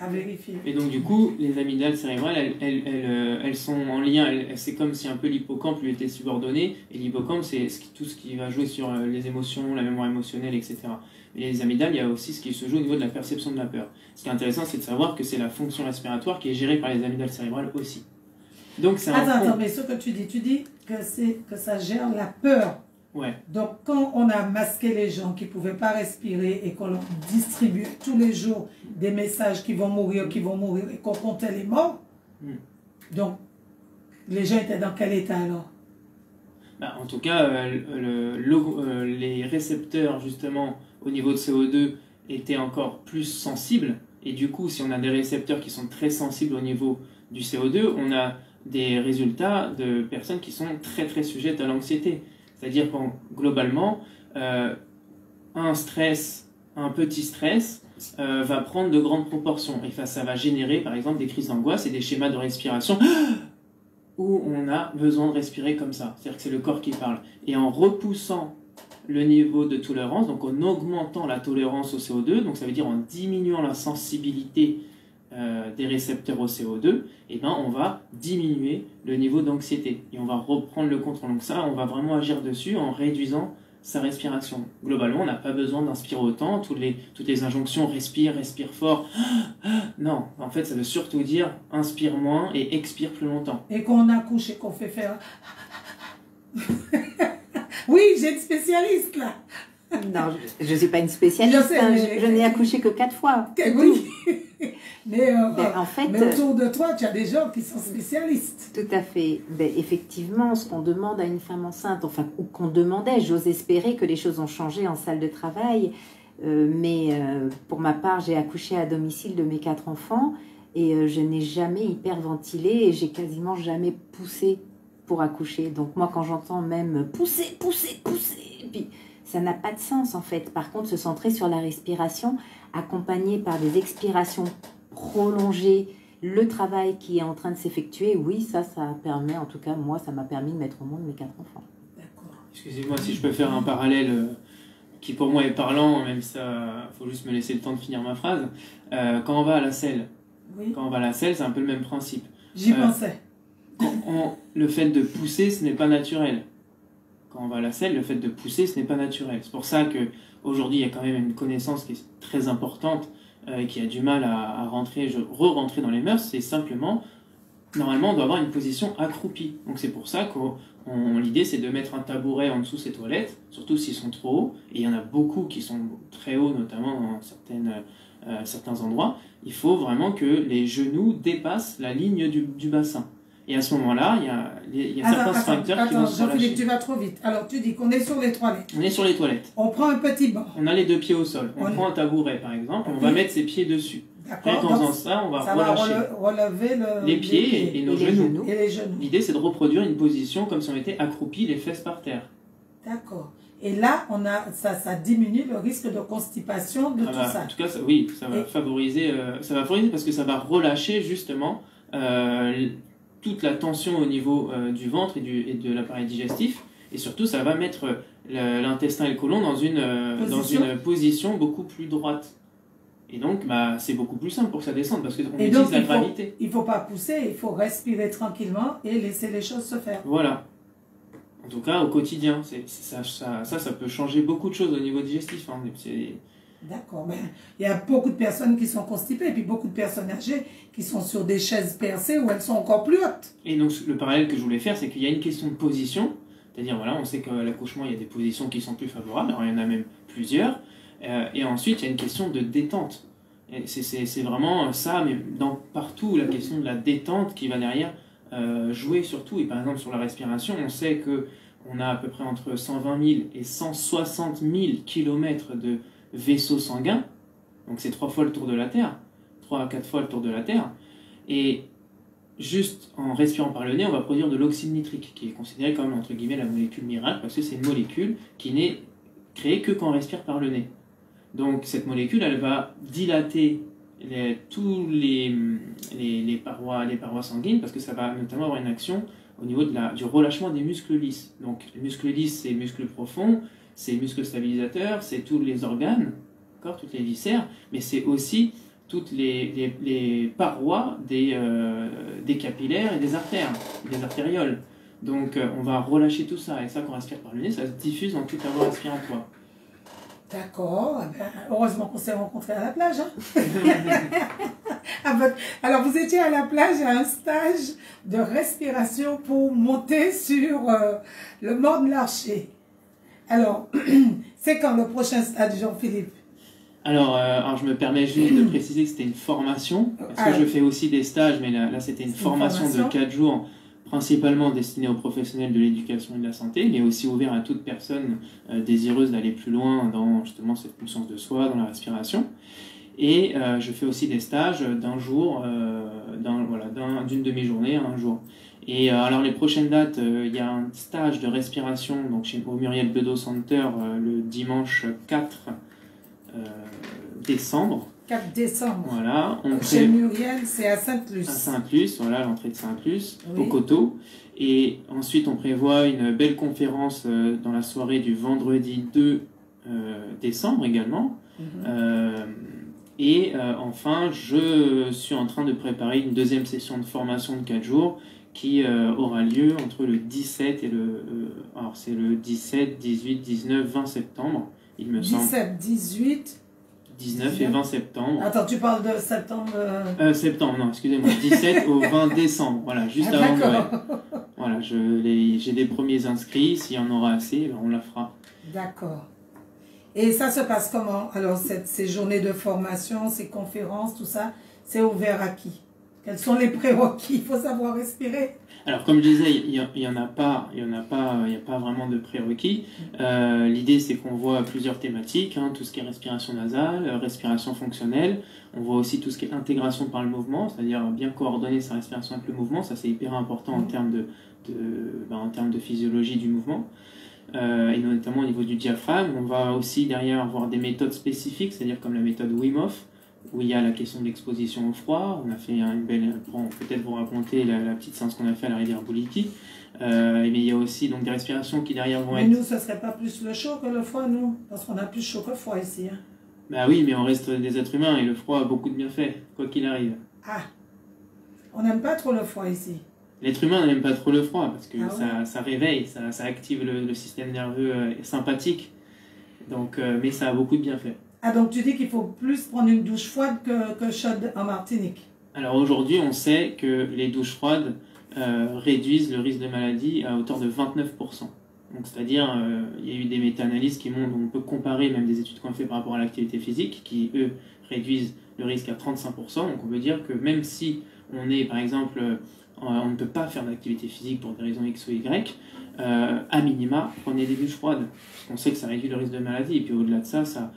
vérifier. Et donc, du coup, les amygdales cérébrales, elles sont en lien. C'est comme si un peu l'hippocampe lui était subordonné. Et l'hippocampe, c'est tout ce qui va jouer sur les émotions, la mémoire émotionnelle, etc. Mais les amygdales, il y a aussi ce qui se joue au niveau de la perception de la peur. Ce qui est intéressant, c'est de savoir que c'est la fonction respiratoire qui est gérée par les amygdales cérébrales aussi. Donc, c'est Attends, mais ce que tu dis que ça gère la peur. Ouais. Donc, quand on a masqué les gens qui ne pouvaient pas respirer et qu'on leur distribue tous les jours des messages qui vont mourir, et qu'on comptait les morts, donc, les gens étaient dans quel état alors? En tout cas, les récepteurs, justement, au niveau de CO2, étaient encore plus sensibles. Et du coup, si on a des récepteurs qui sont très sensibles au niveau du CO2, on a des résultats de personnes qui sont très très sujettes à l'anxiété. C'est-à-dire que globalement, un petit stress va prendre de grandes proportions. Et ça va générer par exemple des crises d'angoisse et des schémas de respiration où on a besoin de respirer comme ça. C'est-à-dire que c'est le corps qui parle. Et en repoussant le niveau de tolérance, donc en augmentant la tolérance au CO2, donc ça veut dire en diminuant la sensibilité des récepteurs au CO2, et ben on va diminuer le niveau d'anxiété et on va reprendre le contrôle. Donc ça, on va vraiment agir dessus en réduisant sa respiration. Globalement, on n'a pas besoin d'inspirer autant, toutes les injonctions respire fort. Non, en fait, ça veut surtout dire inspire moins et expire plus longtemps. Et qu'on accouche et qu'on fait faire... Oui, j'ai une spécialiste là. Non, je ne suis pas une spécialiste, je n'ai accouché que 4 fois. Oui. Mais autour de toi, tu as des gens qui sont spécialistes. Tout à fait. Effectivement, ce qu'on demande à une femme enceinte, ou qu'on demandait, j'ose espérer que les choses ont changé en salle de travail, mais pour ma part, j'ai accouché à domicile de mes 4 enfants et je n'ai jamais hyperventilé et j'ai quasiment jamais poussé pour accoucher. Donc moi, quand j'entends même pousser, puis ça n'a pas de sens en fait. Par contre, se centrer sur la respiration, accompagné par des expirations prolonger le travail qui est en train de s'effectuer, oui, ça permet, en tout cas, moi, ça m'a permis de mettre au monde mes 4 enfants. D'accord. Excusez-moi si je peux faire un parallèle qui pour moi est parlant, même ça, faut juste me laisser le temps de finir ma phrase. Quand on va à la selle, c'est un peu le même principe. J'y pensais. Le fait de pousser, ce n'est pas naturel. Quand on va à la selle, le fait de pousser, ce n'est pas naturel. C'est pour ça qu'aujourd'hui, il y a quand même une connaissance qui est très importante qui a du mal à re-rentrer dans les mœurs, c'est simplement normalement, on doit avoir une position accroupie. Donc c'est pour ça que l'idée, c'est de mettre un tabouret en dessous de ces toilettes, surtout s'ils sont trop hauts. Et il y en a beaucoup qui sont très hauts, notamment dans certains endroits. Il faut vraiment que les genoux dépassent la ligne du bassin. Et à ce moment-là, il y a certains sphincters qui vont se relâcher. Jean-Philippe, tu vas trop vite. Alors, tu dis qu'on est sur les toilettes. On est sur les toilettes. On prend un petit banc. On a les 2 pieds au sol. On prend un tabouret, par exemple, on va mettre ses pieds dessus. Et en faisant ça, on va relâcher relever les pieds et nos genoux. Et les genoux. L'idée, c'est de reproduire une position comme si on était accroupi, les fesses par terre. D'accord. Et là, ça diminue le risque de constipation de tout ça. En tout cas, oui, ça va favoriser parce que ça va relâcher justement toute la tension au niveau du ventre et de l'appareil digestif. Et surtout, ça va mettre l'intestin et le côlon dans une position beaucoup plus droite. Et donc, c'est beaucoup plus simple pour que ça descende parce qu'on utilise la gravité. Il ne faut pas pousser, il faut respirer tranquillement et laisser les choses se faire. Voilà. En tout cas, au quotidien, ça peut changer beaucoup de choses au niveau digestif. Hein. D'accord. Mais il y a beaucoup de personnes qui sont constipées et puis beaucoup de personnes âgées qui sont sur des chaises percées où elles sont encore plus hautes. Et donc, le parallèle que je voulais faire, c'est qu'il y a une question de position. C'est-à-dire, voilà, on sait qu'à l'accouchement, il y a des positions qui sont plus favorables. Alors, il y en a même plusieurs. Et ensuite, il y a une question de détente. C'est vraiment ça, mais partout, la question de la détente qui va derrière jouer surtout. Et par exemple, sur la respiration, on sait qu'on a à peu près entre 120 000 et 160 000 km de vaisseaux sanguins. Donc, c'est 3 fois le tour de la Terre. 3 à 4 fois le tour de la Terre. Et juste en respirant par le nez, on va produire de l'oxyde nitrique, qui est considérée comme, entre guillemets, la molécule miracle, parce que c'est une molécule qui n'est créée que quand on respire par le nez. Donc cette molécule, elle va dilater tous les parois sanguines, parce que ça va notamment avoir une action au niveau du relâchement des muscles lisses. Donc les muscles lisses, c'est les muscles profonds, c'est les muscles stabilisateurs, c'est tous les organes, toutes les viscères, mais c'est aussi toutes les parois des capillaires et des artères, des artérioles. Donc on va relâcher tout ça, et ça, quand on respire par le nez, ça se diffuse dans toute la voie respiratoire. D'accord. Heureusement qu'on s'est rencontrés à la plage. Alors, vous étiez à la plage à un stage de respiration pour monter sur le Mont de l'Archer. Alors, c'est quand le prochain stage, Jean-Philippe? Alors, je me permets juste de préciser que c'était une formation, parce que je fais aussi des stages, mais là c'était une formation de 4 jours, principalement destinée aux professionnels de l'éducation et de la santé, mais aussi ouvert à toute personne désireuse d'aller plus loin dans justement cette conscience de soi, dans la respiration. Et je fais aussi des stages d'un jour, d'une demi-journée à un jour. Et alors les prochaines dates, il y a un stage de respiration donc au Muriel Bedeau Center le dimanche 4 décembre. 4 décembre. Voilà. Chez Muriel, c'est à Sainte-Luce. À Sainte-Luce, voilà, l'entrée de Sainte-Luce, au Coteau. Et ensuite, on prévoit une belle conférence dans la soirée du vendredi 2 décembre également. Enfin, je suis en train de préparer une deuxième session de formation de 4 jours qui aura lieu entre le 17 et alors c'est le 17, 18, 19, 20 septembre, il me semble. 17, 18... 19 et 20 septembre. Attends, tu parles de septembre... Septembre, non, excusez-moi. 17 au 20 décembre, voilà, juste avant Noël. Voilà, j'ai des premiers inscrits, s'il y en aura assez, on la fera. D'accord. Et ça se passe comment? Alors, ces journées de formation, ces conférences, tout ça, c'est ouvert à qui? Quels sont les prérequis? Il faut savoir respirer. Alors, comme je disais, il n'y a pas vraiment de prérequis. L'idée, c'est qu'on voit plusieurs thématiques, tout ce qui est respiration nasale, respiration fonctionnelle. On voit aussi tout ce qui est intégration par le mouvement, c'est-à-dire bien coordonner sa respiration avec le mouvement. Ça, c'est hyper important en termes de physiologie du mouvement. Et notamment au niveau du diaphragme. On va aussi derrière avoir des méthodes spécifiques, c'est-à-dire comme la méthode Wim Hof, où il y a la question de l'exposition au froid. On a fait une belle... peut-être vous raconter la petite séance qu'on a fait à la rivière Bouliki. Mais il y a aussi donc, des respirations qui derrière vont être... Mais nous, ce ne serait pas plus le chaud que le froid, nous? Parce qu'on a plus chaud que froid ici. Bah oui, mais on reste des êtres humains et le froid a beaucoup de bienfaits, quoi qu'il arrive. Ah, on n'aime pas trop le froid ici. L'être humain n'aime pas trop le froid parce que ça réveille, ça active le système nerveux sympathique. Donc, mais ça a beaucoup de bienfaits. Ah, donc tu dis qu'il faut plus prendre une douche froide que chaude en Martinique? Alors aujourd'hui, on sait que les douches froides réduisent le risque de maladie à hauteur de 29%. Donc, c'est-à-dire, il y a eu des méta-analyses qui montrent, on peut comparer même des études qu'on a fait par rapport à l'activité physique, qui, eux, réduisent le risque à 35%. Donc, on peut dire que même si on est, par exemple, on ne peut pas faire d'activité physique pour des raisons X ou Y, à minima, prenez des douches froides. Parce qu'on sait que ça réduit le risque de maladie. Et puis, au-delà de ça, ça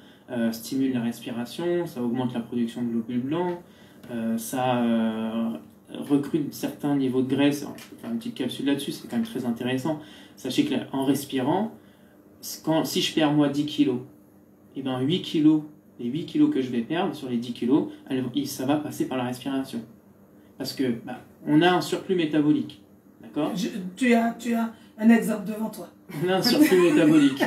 stimule la respiration, ça augmente la production de globules blancs, ça recrute certains niveaux de graisse. Alors, je peux faire une petite capsule là-dessus, c'est quand même très intéressant. Sachez qu'en respirant, si je perds moi 10 kilos, et ben 8 kilos, les 8 kilos que je vais perdre sur les 10 kilos, ça va passer par la respiration. Parce que on a un surplus métabolique. D'accord ? Tu as un exemple devant toi. On a un surplus métabolique.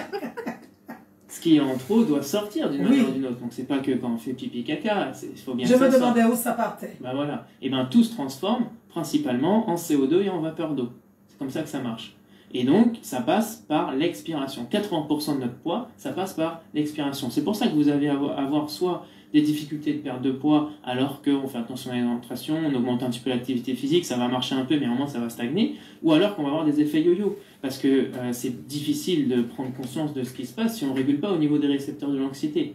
Ce qui est en trop doit sortir d'une manière ou d'une autre. Donc c'est pas que quand on fait pipi caca, il faut bien que ça sorte. Je me demandais où ça partait. Voilà. Et bien tout se transforme principalement en CO2 et en vapeur d'eau. C'est comme ça que ça marche. Et donc, ça passe par l'expiration. 80% de notre poids, ça passe par l'expiration. C'est pour ça que vous allez avoir soit des difficultés de perte de poids alors qu'on fait attention à l'alimentation, on augmente un petit peu l'activité physique, ça va marcher un peu, mais à un moment ça va stagner, ou alors qu'on va avoir des effets yo-yo. Parce que c'est difficile de prendre conscience de ce qui se passe si on ne régule pas au niveau des récepteurs de l'anxiété.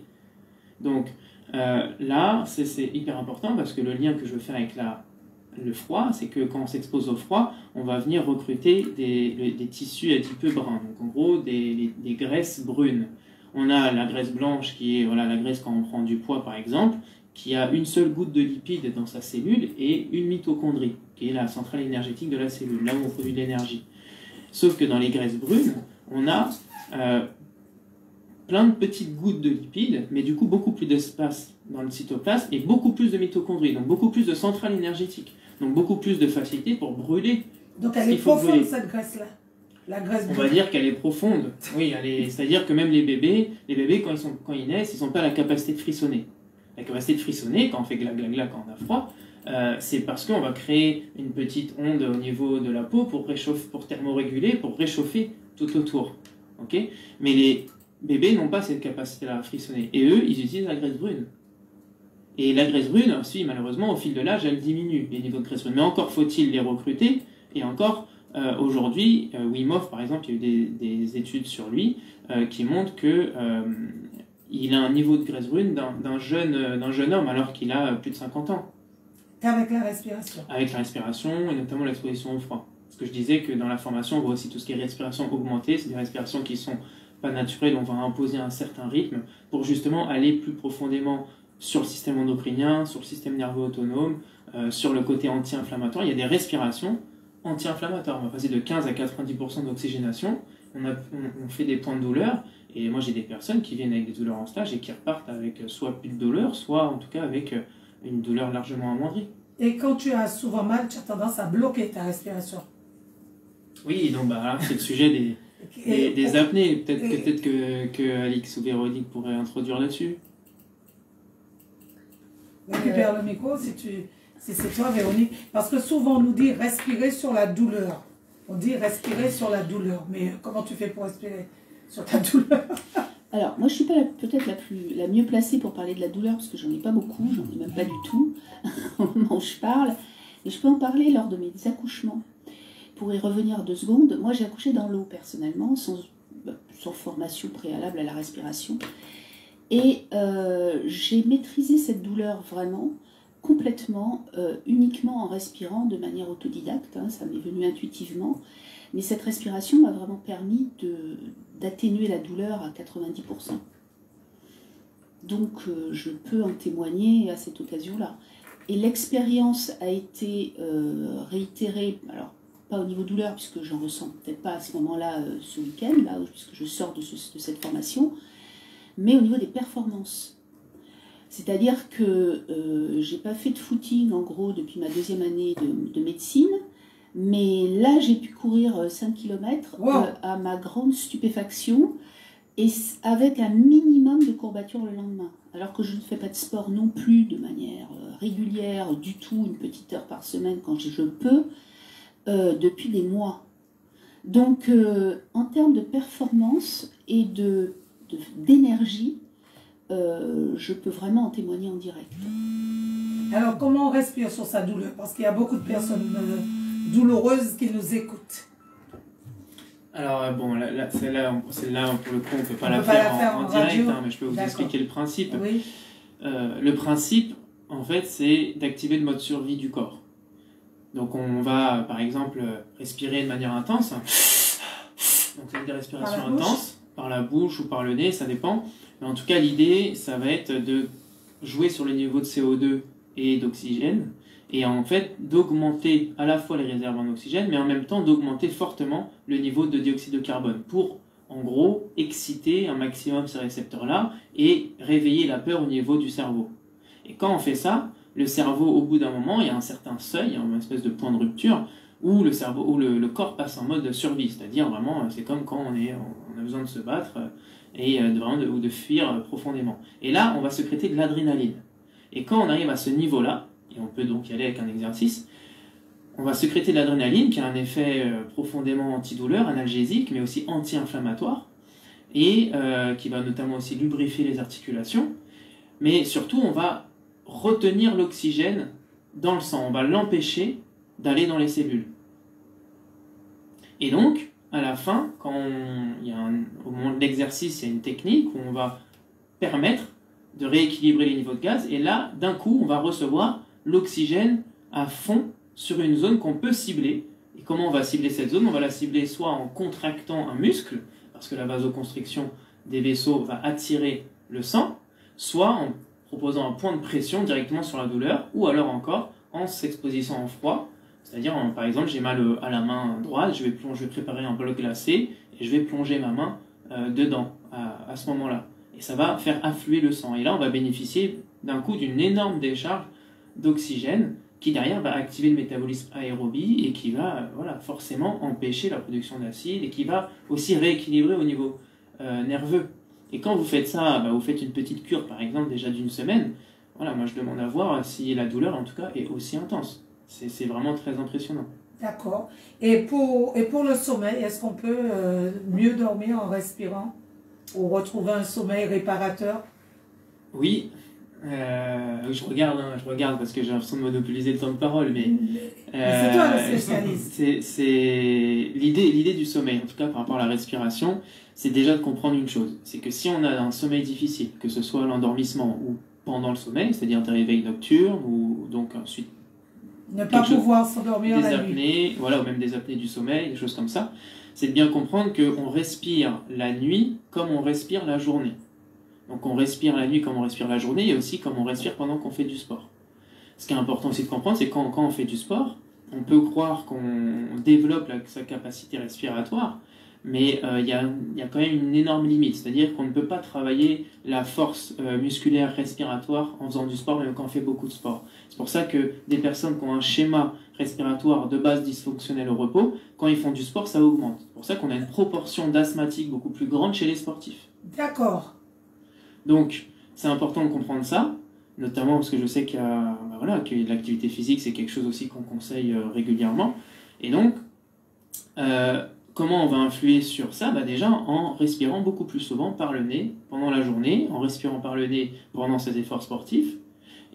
Donc là, c'est hyper important parce que le lien que je veux faire avec le froid, c'est que quand on s'expose au froid, on va venir recruter des tissus un petit peu bruns, donc en gros des graisses brunes. On a la graisse blanche qui est la graisse quand on prend du poids par exemple, qui a une seule goutte de lipides dans sa cellule et une mitochondrie, qui est la centrale énergétique de la cellule, là où on produit de l'énergie. Sauf que dans les graisses brunes, on a plein de petites gouttes de lipides, mais du coup beaucoup plus d'espace dans le cytoplasme et beaucoup plus de mitochondries, donc beaucoup plus de centrales énergétiques, donc beaucoup plus de facilité pour brûler. Donc elle est profonde cette graisse-là, la graisse brune. On va dire qu'elle est profonde. Oui, c'est-à-dire que même les bébés quand ils naissent, ils n'ont pas la capacité de frissonner. La capacité de frissonner, quand on fait gla gla gla, quand on a froid, c'est parce qu'on va créer une petite onde au niveau de la peau pour thermoréguler, pour réchauffer tout autour. Okay, mais les bébés n'ont pas cette capacité-là à frissonner. Et eux, ils utilisent la graisse brune. Et la graisse brune, aussi, malheureusement, au fil de l'âge, elle diminue, les niveaux de graisse brune. Mais encore faut-il les recruter. Et encore, aujourd'hui, Wim Hof, par exemple, il y a eu des études sur lui qui montrent qu'il a un niveau de graisse brune d'un jeune homme alors qu'il a plus de 50 ans. Avec la respiration. Avec la respiration et notamment l'exposition au froid. Parce que je disais que dans la formation, on voit aussi tout ce qui est respiration augmentée, c'est des respirations qui sont pas naturelles, on va imposer un certain rythme pour justement aller plus profondément sur le système endocrinien, sur le système nerveux autonome, sur le côté anti-inflammatoire. Il y a des respirations anti-inflammatoires. On va passer de 15 à 90% d'oxygénation, on fait des points de douleur, et moi j'ai des personnes qui viennent avec des douleurs en stage et qui repartent avec soit plus de douleur, soit en tout cas avec une douleur largement amoindrie. Et quand tu as souvent mal, tu as tendance à bloquer ta respiration. Oui, donc c'est le sujet des apnées. Peut-être que Alix ou Véronique pourraient introduire là-dessus. Récupère le micro si c'est toi, Véronique. Parce que souvent on nous dit respirer sur la douleur. On dit respirer sur la douleur. Mais comment tu fais pour respirer sur ta douleur? Alors, moi, je ne suis pas peut-être la mieux placée pour parler de la douleur, parce que j'en ai pas beaucoup, j'en ai même pas du tout, au moment où je parle. Et je peux en parler lors de mes accouchements. Pour y revenir 2 secondes, moi, j'ai accouché dans l'eau, personnellement, sans formation préalable à la respiration. Et j'ai maîtrisé cette douleur vraiment, complètement, uniquement en respirant de manière autodidacte, hein, ça m'est venu intuitivement. Mais cette respiration m'a vraiment permis d'atténuer la douleur à 90%. Donc je peux en témoigner à cette occasion-là. Et l'expérience a été réitérée, alors pas au niveau douleur, puisque j'en ressens peut-être pas à ce moment-là ce week-end, là, puisque je sors de cette formation, mais au niveau des performances. C'est-à-dire que j'ai pas fait de footing en gros depuis ma 2e année de médecine, mais là j'ai pu courir 5 km à ma grande stupéfaction et avec un minimum de courbatures le lendemain. Alors que je ne fais pas de sport non plus de manière régulière du tout, une petite heure par semaine quand je peux, depuis des mois. Donc en termes de performance et d'énergie, je peux vraiment en témoigner en direct. Alors, comment on respire sur sa douleur? Parce qu'il y a beaucoup de personnes douloureuses qui nous écoutent. Alors, bon, celle-là, pour le coup, on ne peut pas la faire en direct, hein, mais je peux vous expliquer le principe. Oui. Le principe, en fait, c'est d'activer le mode survie du corps. Donc, on va, par exemple, respirer de manière intense. Donc, c'est des respirations intenses, par la bouche ou par le nez, ça dépend. Mais en tout cas, l'idée, ça va être de jouer sur les niveaux de CO2 et d'oxygène, et en fait d'augmenter à la fois les réserves en oxygène, mais en même temps d'augmenter fortement le niveau de dioxyde de carbone, pour en gros exciter un maximum ces récepteurs-là et réveiller la peur au niveau du cerveau. Et quand on fait ça, le cerveau, au bout d'un moment, il y a un certain seuil, une espèce de point de rupture, où le cerveau, où le corps passe en mode survie, c'est-à-dire vraiment, c'est comme quand on a besoin de se battre et ou de fuir profondément. Et là, on va sécréter de l'adrénaline. Et quand on arrive à ce niveau-là, et on peut donc y aller avec un exercice, on va sécréter de l'adrénaline qui a un effet profondément antidouleur, analgésique, mais aussi anti-inflammatoire, et qui va notamment aussi lubrifier les articulations. Mais surtout, on va retenir l'oxygène dans le sang, on va l'empêcher d'aller dans les cellules. Et donc, à la fin, au moment de l'exercice, il y a une technique où on va permettre de rééquilibrer les niveaux de gaz, et là, d'un coup, on va recevoir l'oxygène à fond sur une zone qu'on peut cibler. Et comment on va cibler cette zone? On va la cibler soit en contractant un muscle, parce que la vasoconstriction des vaisseaux va attirer le sang, soit en proposant un point de pression directement sur la douleur, ou alors encore en s'exposant en froid, c'est-à-dire, par exemple, j'ai mal à la main droite, je vais préparer un bloc glacé, et je vais plonger ma main dedans, à ce moment-là. Et ça va faire affluer le sang. Et là, on va bénéficier d'un coup d'une énorme décharge d'oxygène qui, derrière, va activer le métabolisme aérobie et qui va forcément empêcher la production d'acide et qui va aussi rééquilibrer au niveau nerveux. Et quand vous faites ça, vous faites une petite cure, par exemple, déjà d'une semaine, moi, je demande à voir si la douleur, en tout cas, est aussi intense. C'est vraiment très impressionnant. D'accord. Et pour le sommeil, est-ce qu'on peut mieux dormir en respirant ou retrouver un sommeil réparateur? Oui, je regarde parce que j'ai l'impression de monopoliser le temps de parole, mais c'est toi le spécialiste. C'est l'idée du sommeil, en tout cas par rapport à la respiration, c'est déjà de comprendre une chose, c'est que si on a un sommeil difficile, que ce soit l'endormissement ou pendant le sommeil, c'est-à-dire des réveils nocturnes ou donc ensuite ne pas pouvoir s'endormir la nuit, ou même des apnées du sommeil, des choses comme ça, c'est de bien comprendre qu'on respire la nuit comme on respire la journée. Donc on respire la nuit comme on respire la journée et aussi comme on respire pendant qu'on fait du sport. Ce qui est important aussi de comprendre, c'est quand on fait du sport, on peut croire qu'on développe sa capacité respiratoire, mais il y a quand même une énorme limite, c'est-à-dire qu'on ne peut pas travailler la force musculaire respiratoire en faisant du sport, même quand on fait beaucoup de sport. C'est pour ça que des personnes qui ont un schéma respiratoire de base dysfonctionnel au repos, quand ils font du sport, ça augmente. C'est pour ça qu'on a une proportion d'asthmatiques beaucoup plus grande chez les sportifs. D'accord. Donc, c'est important de comprendre ça, notamment parce que je sais que l'activité physique, c'est quelque chose aussi qu'on conseille régulièrement. Et donc, comment on va influer sur ça? Déjà en respirant beaucoup plus souvent par le nez pendant la journée, en respirant par le nez pendant ses efforts sportifs.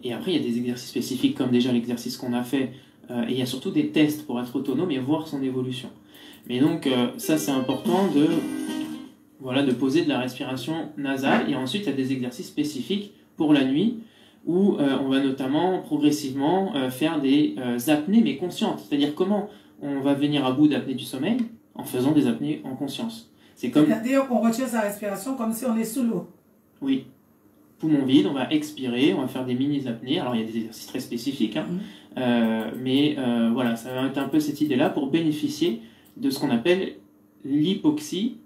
Et après, il y a des exercices spécifiques comme déjà l'exercice qu'on a fait. Et il y a surtout des tests pour être autonome et voir son évolution. Mais donc, ça, c'est important de poser de la respiration nasale. Et ensuite, il y a des exercices spécifiques pour la nuit où on va notamment progressivement faire des apnées, mais conscientes. C'est-à-dire comment on va venir à bout d'apnées du sommeil en faisant des apnées en conscience. C'est-à-dire qu'on retient sa respiration comme si on est sous l'eau. Oui. Poumon vide, on va expirer, on va faire des mini-apnées. Alors, il y a des exercices très spécifiques, mais ça va être un peu cette idée-là pour bénéficier de ce qu'on appelle l'hypoxie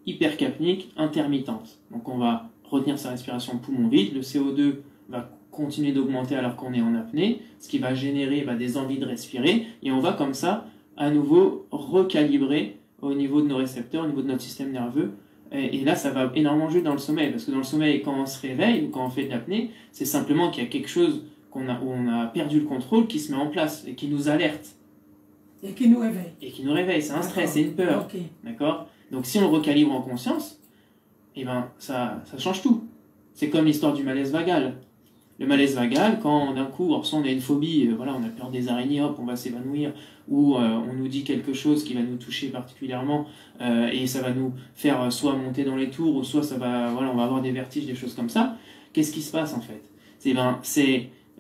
hypercapnique intermittente. Donc, on va retenir sa respiration poumon vide, le CO2 va continuer d'augmenter alors qu'on est en apnée, ce qui va générer des envies de respirer, et on va comme ça, à nouveau, recalibrer au niveau de nos récepteurs, au niveau de notre système nerveux. Et là, ça va énormément jouer dans le sommeil, parce que dans le sommeil, quand on se réveille ou quand on fait de l'apnée, c'est simplement qu'il y a quelque chose où on a perdu le contrôle qui se met en place et qui nous alerte. Et qui nous réveille. Et qui nous réveille, c'est un stress, c'est une peur. Okay. D'accord ? Donc si on le recalibre en conscience, ça change tout. C'est comme l'histoire du malaise vagal. Le malaise vagal, quand d'un coup, soit on a une phobie, voilà, on a peur des araignées, hop, on va s'évanouir, ou on nous dit quelque chose qui va nous toucher particulièrement, et ça va nous faire soit monter dans les tours, ou soit ça va, voilà, on va avoir des vertiges, des choses comme ça. Qu'est-ce qui se passe en fait?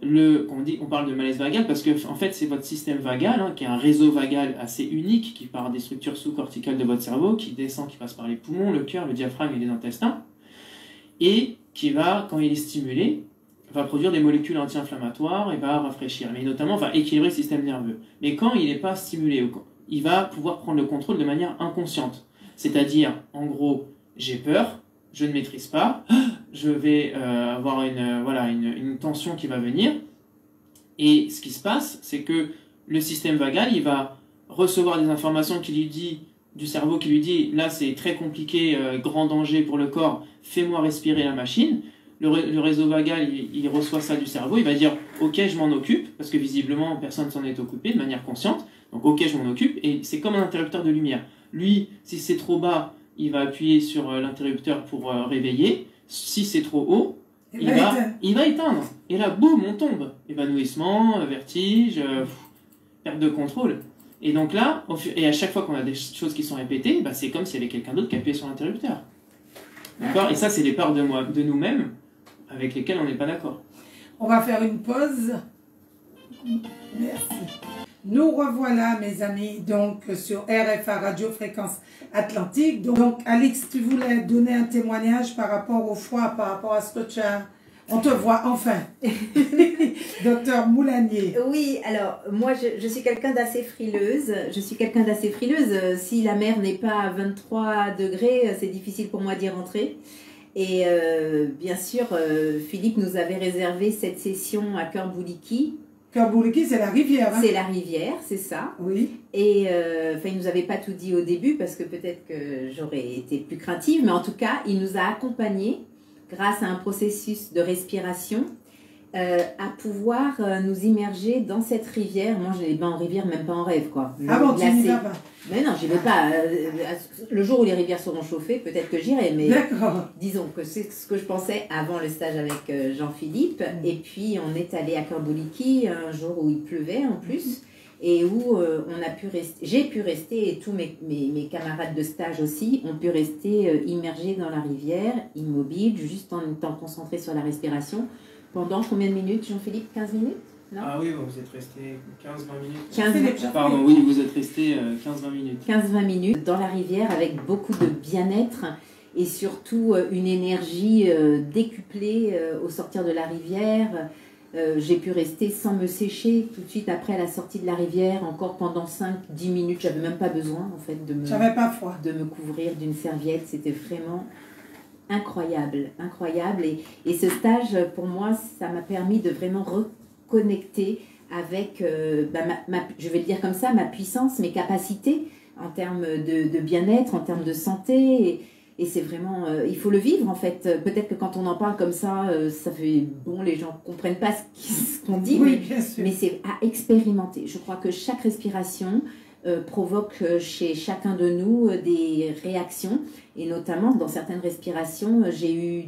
On parle de malaise vagal parce que en fait c'est votre système vagal, hein, qui est un réseau vagal assez unique qui part des structures sous-corticales de votre cerveau, qui descend, qui passe par les poumons, le cœur, le diaphragme et les intestins, et qui va, quand il est stimulé, va produire des molécules anti-inflammatoires et va rafraîchir, mais notamment va équilibrer le système nerveux. Mais quand il n'est pas stimulé, il va pouvoir prendre le contrôle de manière inconsciente. C'est-à-dire, en gros, j'ai peur, je ne maîtrise pas, je vais avoir une tension qui va venir. Et ce qui se passe, c'est que le système vagal, il va recevoir des informations du cerveau qui lui dit, là c'est très compliqué, grand danger pour le corps, fais-moi respirer la machine. Le réseau vagal, il reçoit ça du cerveau, il va dire « Ok, je m'en occupe », parce que visiblement, personne ne s'en est occupé de manière consciente. Donc « Ok, je m'en occupe », et c'est comme un interrupteur de lumière. Lui, si c'est trop bas, il va appuyer sur l'interrupteur pour réveiller. Si c'est trop haut, il va éteindre. Et là, boum, on tombe. Évanouissement, vertige, perte de contrôle. Et donc là, et à chaque fois qu'on a des choses qui sont répétées, bah, c'est comme s'il y avait quelqu'un d'autre qui appuyait sur l'interrupteur. D'accord? Et ça, c'est les parts de nous-mêmes avec lesquelles on n'est pas d'accord. On va faire une pause. Merci. Nous revoilà, mes amis, donc sur RFA Radio Fréquence Atlantique. Donc, Alix, tu voulais donner un témoignage par rapport au foie, par rapport à ce que tu as... On te voit enfin. Docteur Moulanier. Oui, alors, moi, je suis quelqu'un d'assez frileuse. Si la mer n'est pas à 23 degrés, c'est difficile pour moi d'y rentrer. Et bien sûr, Philippe nous avait réservé cette session à Cœur-Bouliki. Cœur-Bouliki, c'est la rivière. Hein? C'est la rivière, c'est ça. Oui. Et il nous avait pas tout dit au début parce que peut-être que j'aurais été plus craintive, mais en tout cas, il nous a accompagnés grâce à un processus de respiration à pouvoir nous immerger dans cette rivière. Moi, je les bains en rivière, même pas en rêve, quoi. Ah bon, tu n'y vas pas? Mais non, j'y vais pas. Le jour où les rivières seront chauffées, peut-être que j'irai, mais disons que c'est ce que je pensais avant le stage avec Jean-Philippe. Et puis, on est allé à Cœur-Bouliki un jour où il pleuvait en plus, et où j'ai pu rester, et tous mes camarades de stage aussi, ont pu rester immergés dans la rivière, immobiles, juste en étant concentrés sur la respiration. Pendant combien de minutes, Jean-Philippe? 15 minutes? Non? Ah oui, vous êtes resté 15-20 minutes. 15 minutes. Pardon, oui, vous êtes resté 15-20 minutes. 15-20 minutes dans la rivière avec beaucoup de bien-être et surtout une énergie décuplée au sortir de la rivière. J'ai pu rester sans me sécher tout de suite après la sortie de la rivière, encore pendant 5-10 minutes. J'avais même pas besoin en fait de me couvrir d'une serviette. C'était vraiment incroyable. Et ce stage, pour moi, ça m'a permis de vraiment reconnecter avec, je vais le dire comme ça, ma puissance, mes capacités en termes de bien-être, en termes de santé. Et c'est vraiment, il faut le vivre en fait. Peut-être que quand on en parle comme ça, ça fait bon, les gens ne comprennent pas ce qu'on dit, oui, mais c'est à expérimenter. Je crois que chaque respiration provoque chez chacun de nous des réactions. Et notamment, dans certaines respirations, j'ai eu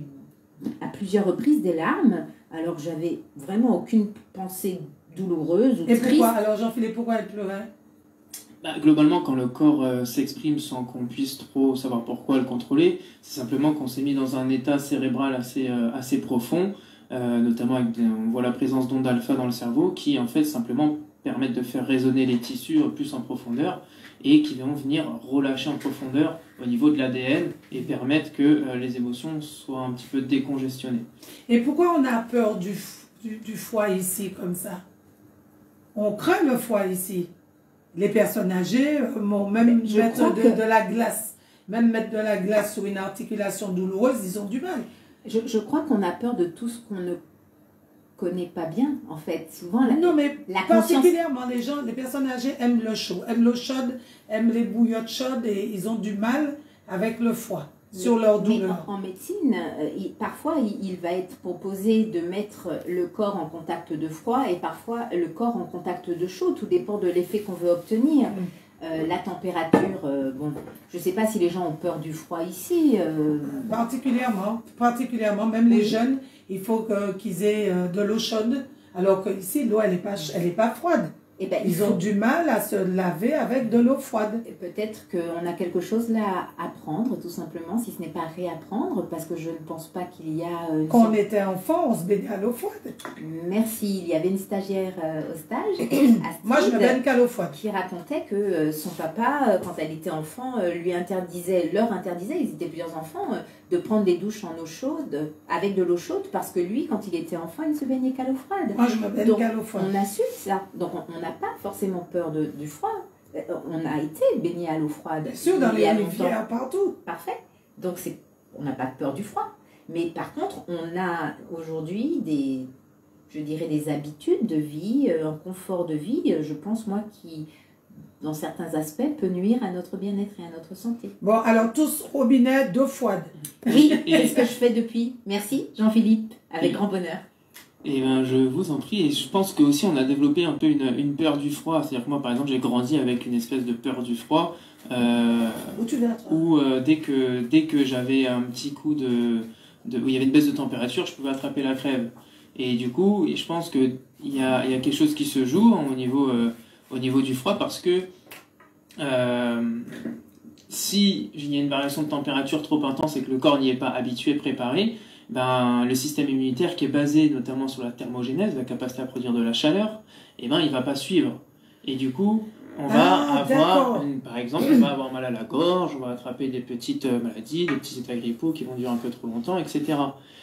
à plusieurs reprises des larmes, alors que j'avais vraiment aucune pensée douloureuse ou triste. Pourquoi? Alors Jean-Philippe, pourquoi elle pleurait? Globalement, quand le corps s'exprime sans qu'on puisse trop savoir pourquoi le contrôler, c'est simplement qu'on s'est mis dans un état cérébral assez profond, notamment on voit la présence d'ondes alpha dans le cerveau qui en fait simplement permettent de faire résonner les tissus plus en profondeur et qui vont venir relâcher en profondeur au niveau de l'ADN et permettre que les émotions soient un petit peu décongestionnées. Et pourquoi on a peur du foie ici comme ça? On craint le foie ici. Les personnes âgées, même mettre de la glace, même mettre de la glace sur une articulation douloureuse, ils ont du mal. Je crois qu'on a peur de tout ce qu'on ne connaît pas bien, en fait. Souvent, particulièrement les personnes âgées aiment le chaud, aiment l'eau chaude, aiment les bouillottes chaudes et ils ont du mal avec le foie. Sur leur douleur. En médecine, parfois il va être proposé de mettre le corps en contact de froid et parfois le corps en contact de chaud. Tout dépend de l'effet qu'on veut obtenir. La température, je ne sais pas si les gens ont peur du froid ici. Particulièrement, même les jeunes, il faut qu'ils aient de l'eau chaude, alors qu'ici, l'eau, elle est pas froide. Eh ben, Ils ont du mal à se laver avec de l'eau froide. Peut-être qu'on a quelque chose là à apprendre, tout simplement, si ce n'est pas réapprendre, parce que je ne pense pas qu'il y a... Quand on était enfant, on se baignait à l'eau froide. Merci, il y avait une stagiaire au stage, Astrid, Moi, je me baigne qu'à l'eau froide. qui racontait que son papa, quand elle était enfant, leur interdisait, ils étaient plusieurs enfants, de prendre des douches en eau chaude, avec de l'eau chaude, parce que lui, quand il était enfant, il ne se baignait qu'à l'eau froide. Moi, je me baigne Donc, qu'à l'eau froide. on a su ça. Donc, on n'a pas forcément peur du froid. On a été baigné à l'eau froide. Bien sûr, dans il y les a longtemps. rivières, partout. Parfait. Donc, on n'a pas peur du froid. Mais par contre, on a aujourd'hui des habitudes de vie, un confort de vie, je pense, moi, qui, dans certains aspects, peut nuire à notre bien-être et à notre santé. Bon, alors tous robinet d'eau froide. Oui, c'est ce que je fais depuis. Merci, Jean-Philippe, avec grand bonheur. Et ben, je vous en prie, et je pense que aussi on a développé un peu une peur du froid. C'est-à-dire que moi, par exemple, j'ai grandi avec une espèce de peur du froid. Où tu vas, toi? Où dès que j'avais un petit coup où il y avait une baisse de température, je pouvais attraper la crève. Et du coup, je pense qu'il y a quelque chose qui se joue au niveau du froid, parce que si il y a une variation de température trop intense et que le corps n'y est pas habitué, préparé, ben, le système immunitaire qui est basé notamment sur la thermogénèse, la capacité à produire de la chaleur, il ne va pas suivre. Et du coup, on va avoir, par exemple, on va avoir mal à la gorge, on va attraper des petites maladies, des petits états grippaux qui vont durer un peu trop longtemps, etc.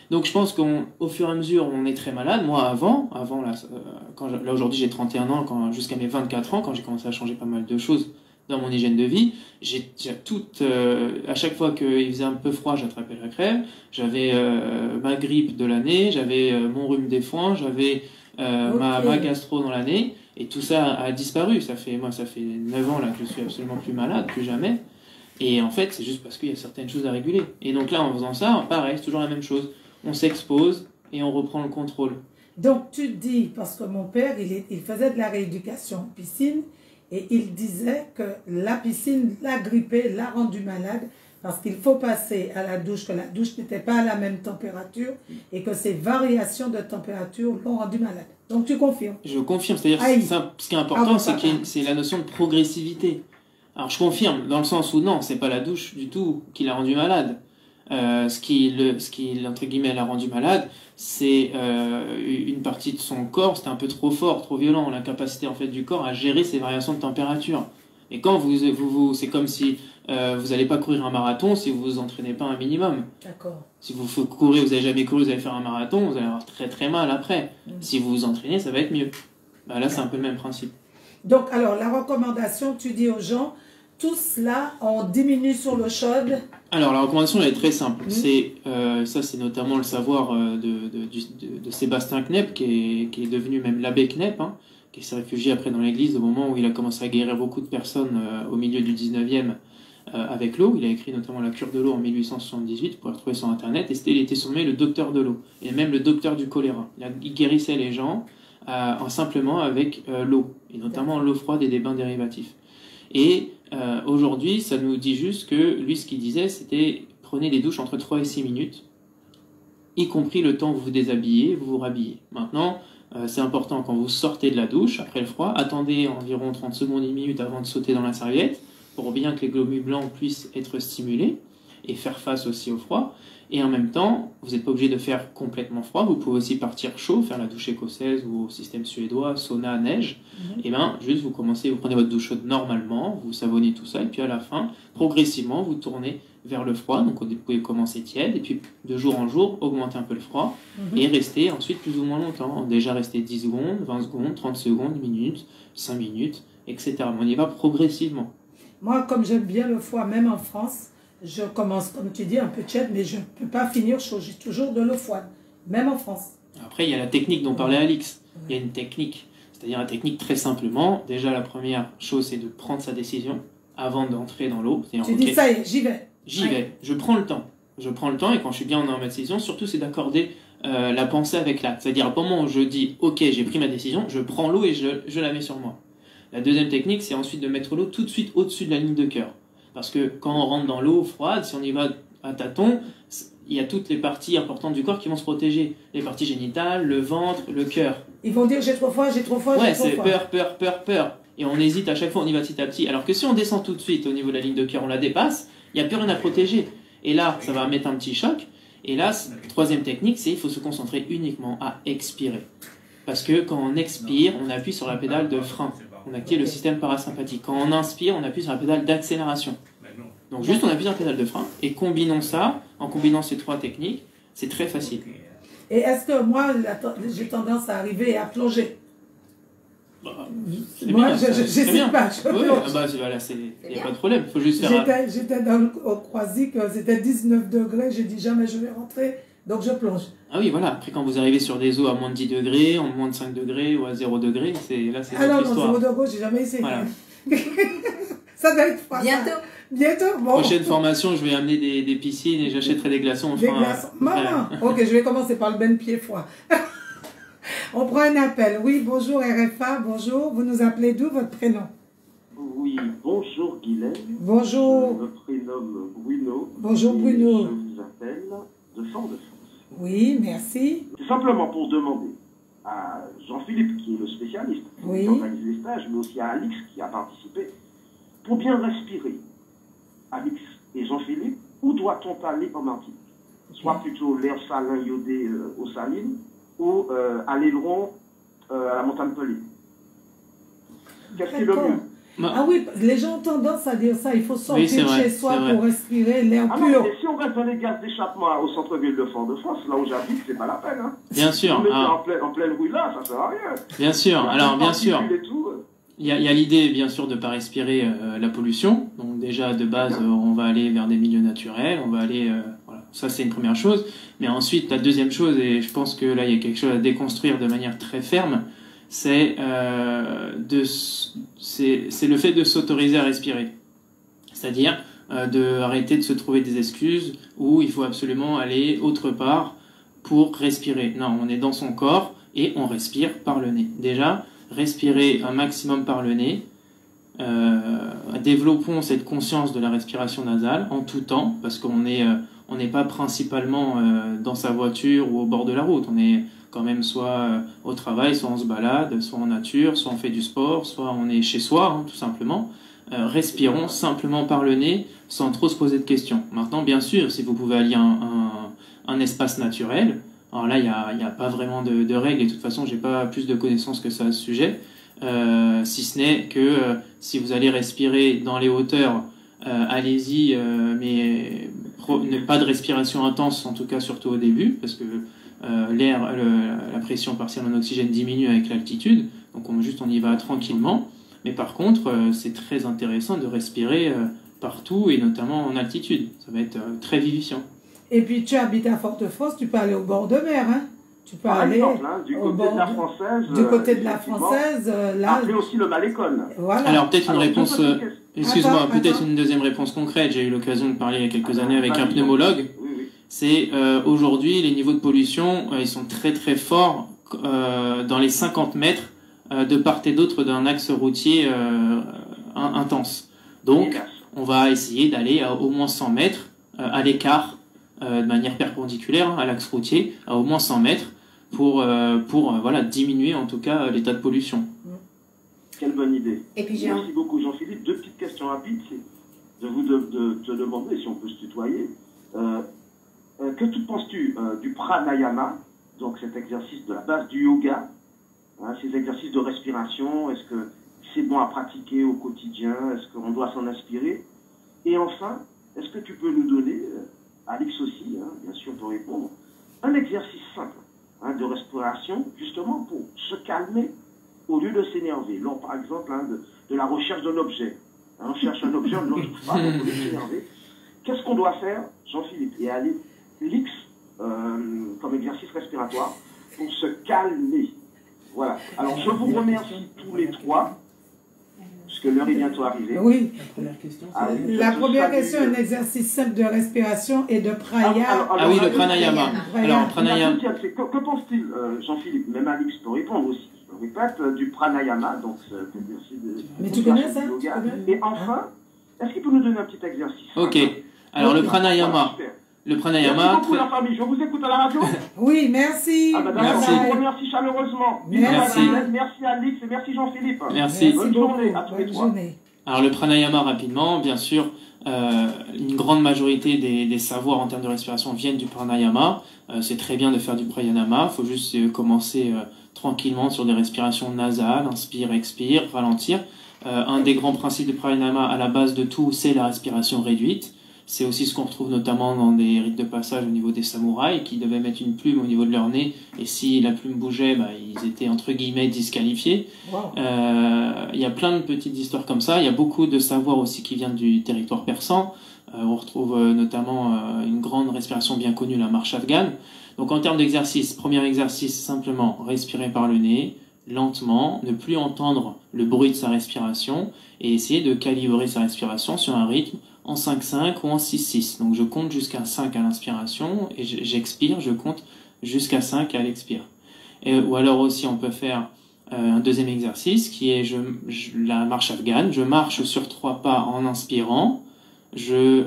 Donc je pense qu'au fur et à mesure, on est très malade. Moi, avant là aujourd'hui j'ai 31 ans, jusqu'à mes 24 ans, quand j'ai commencé à changer pas mal de choses dans mon hygiène de vie, à chaque fois qu'il faisait un peu froid, j'attrapais la crève, j'avais ma grippe de l'année, j'avais mon rhume des foins, j'avais ma gastro dans l'année, et tout ça a disparu. Ça fait 9 ans là que je suis absolument plus malade, plus jamais. Et en fait, c'est juste parce qu'il y a certaines choses à réguler. Et donc là, en faisant ça, pareil, c'est toujours la même chose. On s'expose et on reprend le contrôle. Donc tu dis, parce que mon père, il faisait de la rééducation en piscine, et il disait que la piscine l'a grippé, l'a rendu malade, parce qu'il faut passer à la douche, que la douche n'était pas à la même température, et que ces variations de température l'ont rendu malade. Donc tu confirmes? Je confirme, c'est-à-dire ce qui est important, c'est la notion de progressivité. Alors je confirme, dans le sens où non, c'est pas la douche du tout qui l'a rendu malade. Ce qui entre guillemets l'a rendu malade, c'est une partie de son corps, c'était un peu trop fort, trop violent, l'incapacité en fait du corps à gérer ces variations de température. Et quand c'est comme si vous n'allez pas courir un marathon si vous vous entraînez pas un minimum. D'accord. Si vous courez, vous n'avez jamais couru, vous allez faire un marathon, vous allez avoir très très mal après. Si vous vous entraînez, ça va être mieux. Là, c'est un peu le même principe. Donc, alors, la recommandation, tu dis aux gens, tout cela, on diminue sur l'eau chaude. Alors, la recommandation, elle est très simple. C'est notamment le savoir de Sébastien Knep, qui est devenu même l'abbé Knep, qui s'est réfugié après dans l'église au moment où il a commencé à guérir beaucoup de personnes au milieu du 19e avec l'eau. Il a écrit notamment La cure de l'eau en 1878, vous pouvez retrouver sur Internet, et il était surnommé le docteur de l'eau, et même le docteur du choléra. Il guérissait les gens simplement avec l'eau, et notamment l'eau froide et des bains dérivatifs. Et aujourd'hui, ça nous dit juste que lui, ce qu'il disait, c'était prenez des douches entre 3 et 6 minutes, y compris le temps où vous vous déshabillez, vous vous rhabillez. Maintenant, c'est important, quand vous sortez de la douche, après le froid, attendez environ 30 secondes, une minute avant de sauter dans la serviette, pour bien que les globules blancs puissent être stimulés et faire face aussi au froid. Et en même temps, vous n'êtes pas obligé de faire complètement froid, vous pouvez aussi partir chaud, faire la douche écossaise ou au système suédois, sauna, neige. Et juste vous prenez votre douche chaude normalement, vous savonnez tout ça, et puis à la fin, progressivement, vous tournez vers le froid. Donc vous pouvez commencer tiède, et puis de jour en jour, augmenter un peu le froid, et rester ensuite plus ou moins longtemps. Déjà rester 10 secondes, 20 secondes, 30 secondes, 1 minute, 5 minutes, etc. Mais on y va progressivement. Moi, comme j'aime bien le froid, même en France, je commence, comme tu dis, un peu tiède, mais je ne peux pas finir chaud. J'ai toujours de l'eau froide, même en France. Après, il y a la technique dont parlait Alix. Il y a une technique. C'est-à-dire la technique très simplement. Déjà, la première chose, c'est de prendre sa décision avant d'entrer dans l'eau. Tu dis ça y est, j'y vais. J'y vais. Je prends le temps. Je prends le temps, et quand je suis bien dans ma décision, surtout, c'est d'accorder la pensée avec l'acte. C'est-à-dire, au moment où je dis « Ok, j'ai pris ma décision », je prends l'eau et je la mets sur moi. La deuxième technique, c'est ensuite de mettre l'eau tout de suite au-dessus de la ligne de cœur. Parce que quand on rentre dans l'eau froide, si on y va à tâtons, il y a toutes les parties importantes du corps qui vont se protéger. Les parties génitales, le ventre, le cœur. Ils vont dire j'ai trop froid, j'ai trop froid, Ouais, j'ai trop c'est froid. peur, peur, peur, peur. Et on hésite à chaque fois, on y va petit à petit. Alors que si on descend tout de suite au niveau de la ligne de cœur, on la dépasse, il n'y a plus rien à protéger. Et là, ça va mettre un petit choc. Et là, troisième technique, c'est il faut se concentrer uniquement à expirer. Parce que quand on expire, on appuie sur la pédale de frein. On active le système parasympathique. Quand on inspire, on appuie sur la pédale d'accélération. Donc juste on appuie sur la pédale de frein et combinons ça, en combinant ces trois techniques, c'est très facile. Et est-ce que moi, j'ai tendance à arriver et à plonger? Moi, je n'hésite pas, je plonge. Oui, voilà, il n'y a pas de problème, il faut juste faire... J'étais au Croisic, c'était 19 degrés, j'ai dit jamais je vais rentrer, donc je plonge. Ah oui, voilà, après quand vous arrivez sur des eaux à moins de 10 degrés, en moins de 5 degrés ou à 0 degré, là c'est non, notre histoire. 0 degrés, j'ai jamais essayé. Voilà. Ça doit être froid. Bientôt, bon. Prochaine formation, je vais amener des piscines et j'achèterai des glaçons. Des glaçons. Maman, ok, je vais commencer par le bain de pied froid. On prend un appel. Oui, bonjour RFA, bonjour. Vous nous appelez d'où, votre prénom? Oui, bonjour Guylaine. Bonjour. Je me prénomme Bruno. Bonjour Bruno. Je vous appelle de Fort-de-France. Oui, merci. C'est simplement pour demander à Jean-Philippe, qui est le spécialiste, oui, qui organise les stages, mais aussi à Alix, qui a participé, pour bien respirer. Alix et Jean-Philippe, où doit-on aller en Martinique? Soit plutôt l'air salin iodé aux salines, ou à l'aileron à la montagne Pelée. Qu'est-ce qui est le mieux? Ah oui, les gens ont tendance à dire ça, il faut sortir vrai, chez soi pour respirer l'air pur. Non, mais si on reste dans les gaz d'échappement au centre-ville de Fort-de-France, là où j'habite, c'est pas la peine. Hein. Bien sûr. En pleine rue là, ça sert à rien. Bien sûr, alors bien sûr. Il y a l'idée, bien sûr, de ne pas respirer la pollution. Donc déjà, de base, on va aller vers des milieux naturels, on va aller... voilà. Ça, c'est une première chose. Mais ensuite, la deuxième chose, et je pense que là, il y a quelque chose à déconstruire de manière très ferme, c'est le fait de s'autoriser à respirer. C'est-à-dire d'arrêter de se trouver des excuses où il faut absolument aller autre part pour respirer. Non, on est dans son corps et on respire par le nez. Déjà, respirer un maximum par le nez. Développons cette conscience de la respiration nasale en tout temps, parce qu'on n'est pas principalement dans sa voiture ou au bord de la route. On est quand même soit au travail, soit on se balade, soit en nature, soit on fait du sport, soit on est chez soi, hein, tout simplement. Respirons simplement par le nez, sans trop se poser de questions. Maintenant, bien sûr, si vous pouvez allier un espace naturel, alors là, il n'y a pas vraiment de règles, et de toute façon, j'ai pas plus de connaissances que ça à ce sujet, si ce n'est que si vous allez respirer dans les hauteurs, allez-y, mais pas de respiration intense, en tout cas surtout au début, parce que la pression partielle en oxygène diminue avec l'altitude, donc on y va tranquillement. Mais par contre, c'est très intéressant de respirer partout, et notamment en altitude. Ça va être très vivifiant. Et puis tu habites à Fort-de-France, tu peux aller au bord de mer, hein? Tu peux par aller exemple, hein, du côté de la Française. Du côté de la Française, là. Après aussi le Malécon. Voilà. Alors peut-être une réponse. Excuse-moi, peut-être une deuxième réponse concrète. J'ai eu l'occasion de parler il y a quelques années avec un pneumologue. Oui. C'est aujourd'hui les niveaux de pollution, ils sont très très forts dans les 50 mètres de part et d'autre d'un axe routier intense. Donc on va essayer d'aller à au moins 100 mètres à l'écart, de manière perpendiculaire à l'axe routier, à au moins 100 mètres pour voilà, diminuer en tout cas l'état de pollution. Quelle bonne idée. Et puis merci beaucoup Jean-Philippe. Deux petites questions rapides, c'est de te demander si on peut se tutoyer. Que penses-tu du pranayama, donc cet exercice de la base du yoga, hein, ces exercices de respiration, est-ce que c'est bon à pratiquer au quotidien, est-ce qu'on doit s'en inspirer? Et enfin, est-ce que tu peux nous donner, Alix aussi, hein, bien sûr pour répondre, un exercice simple hein, de respiration, justement pour se calmer au lieu de s'énerver. Lors par exemple hein, de la recherche d'un objet. Hein, on cherche un objet, on ne le trouve pas, donc on peut s'énerver. Qu'est-ce qu'on doit faire, Jean-Philippe et Alix, comme exercice respiratoire, pour se calmer? Voilà. Alors je vous remercie tous les trois, puisque l'heure est bientôt arrivée. Oui. La première question, un exercice simple de respiration et de pranayama. Ah oui, le pranayama. Alors, pranayama. Que pense-t-il, Jean-Philippe, même Alix peut répondre aussi, je répète, du pranayama, donc cet exercice de... Mais tu connais ça? Et enfin, est-ce qu'il peut nous donner un petit exercice? Ok. Alors, le pranayama. Le Merci pranayama... beaucoup, la famille. Je vous écoute à la radio. Oui, merci. Ah, bah, d'accord, Merci. je vous remercie chaleureusement. Merci. Merci Alix et merci Jean-Philippe. Merci. Bonne journée à tous les Bonne trois. journée. Alors le pranayama rapidement, bien sûr, une grande majorité des savoirs en termes de respiration viennent du pranayama. C'est très bien de faire du pranayama, il faut juste commencer tranquillement sur des respirations nasales, inspire, expire, ralentir. Un des grands principes du pranayama à la base de tout, c'est la respiration réduite. C'est aussi ce qu'on retrouve notamment dans des rites de passage au niveau des samouraïs qui devaient mettre une plume au niveau de leur nez et si la plume bougeait, bah, ils étaient entre guillemets disqualifiés. Wow. Il y a plein de petites histoires comme ça. Il y a beaucoup de savoirs aussi qui viennent du territoire persan. On retrouve notamment une grande respiration bien connue, la marche afghane. Donc en termes d'exercice, premier exercice, simplement respirer par le nez, lentement, ne plus entendre le bruit de sa respiration et essayer de calibrer sa respiration sur un rythme en 5-5 ou en 6-6. Donc je compte jusqu'à 5 à l'inspiration et j'expire, je compte jusqu'à 5 à l'expire. Ou alors aussi on peut faire un deuxième exercice qui est la marche afghane. Je marche sur 3 pas en inspirant, je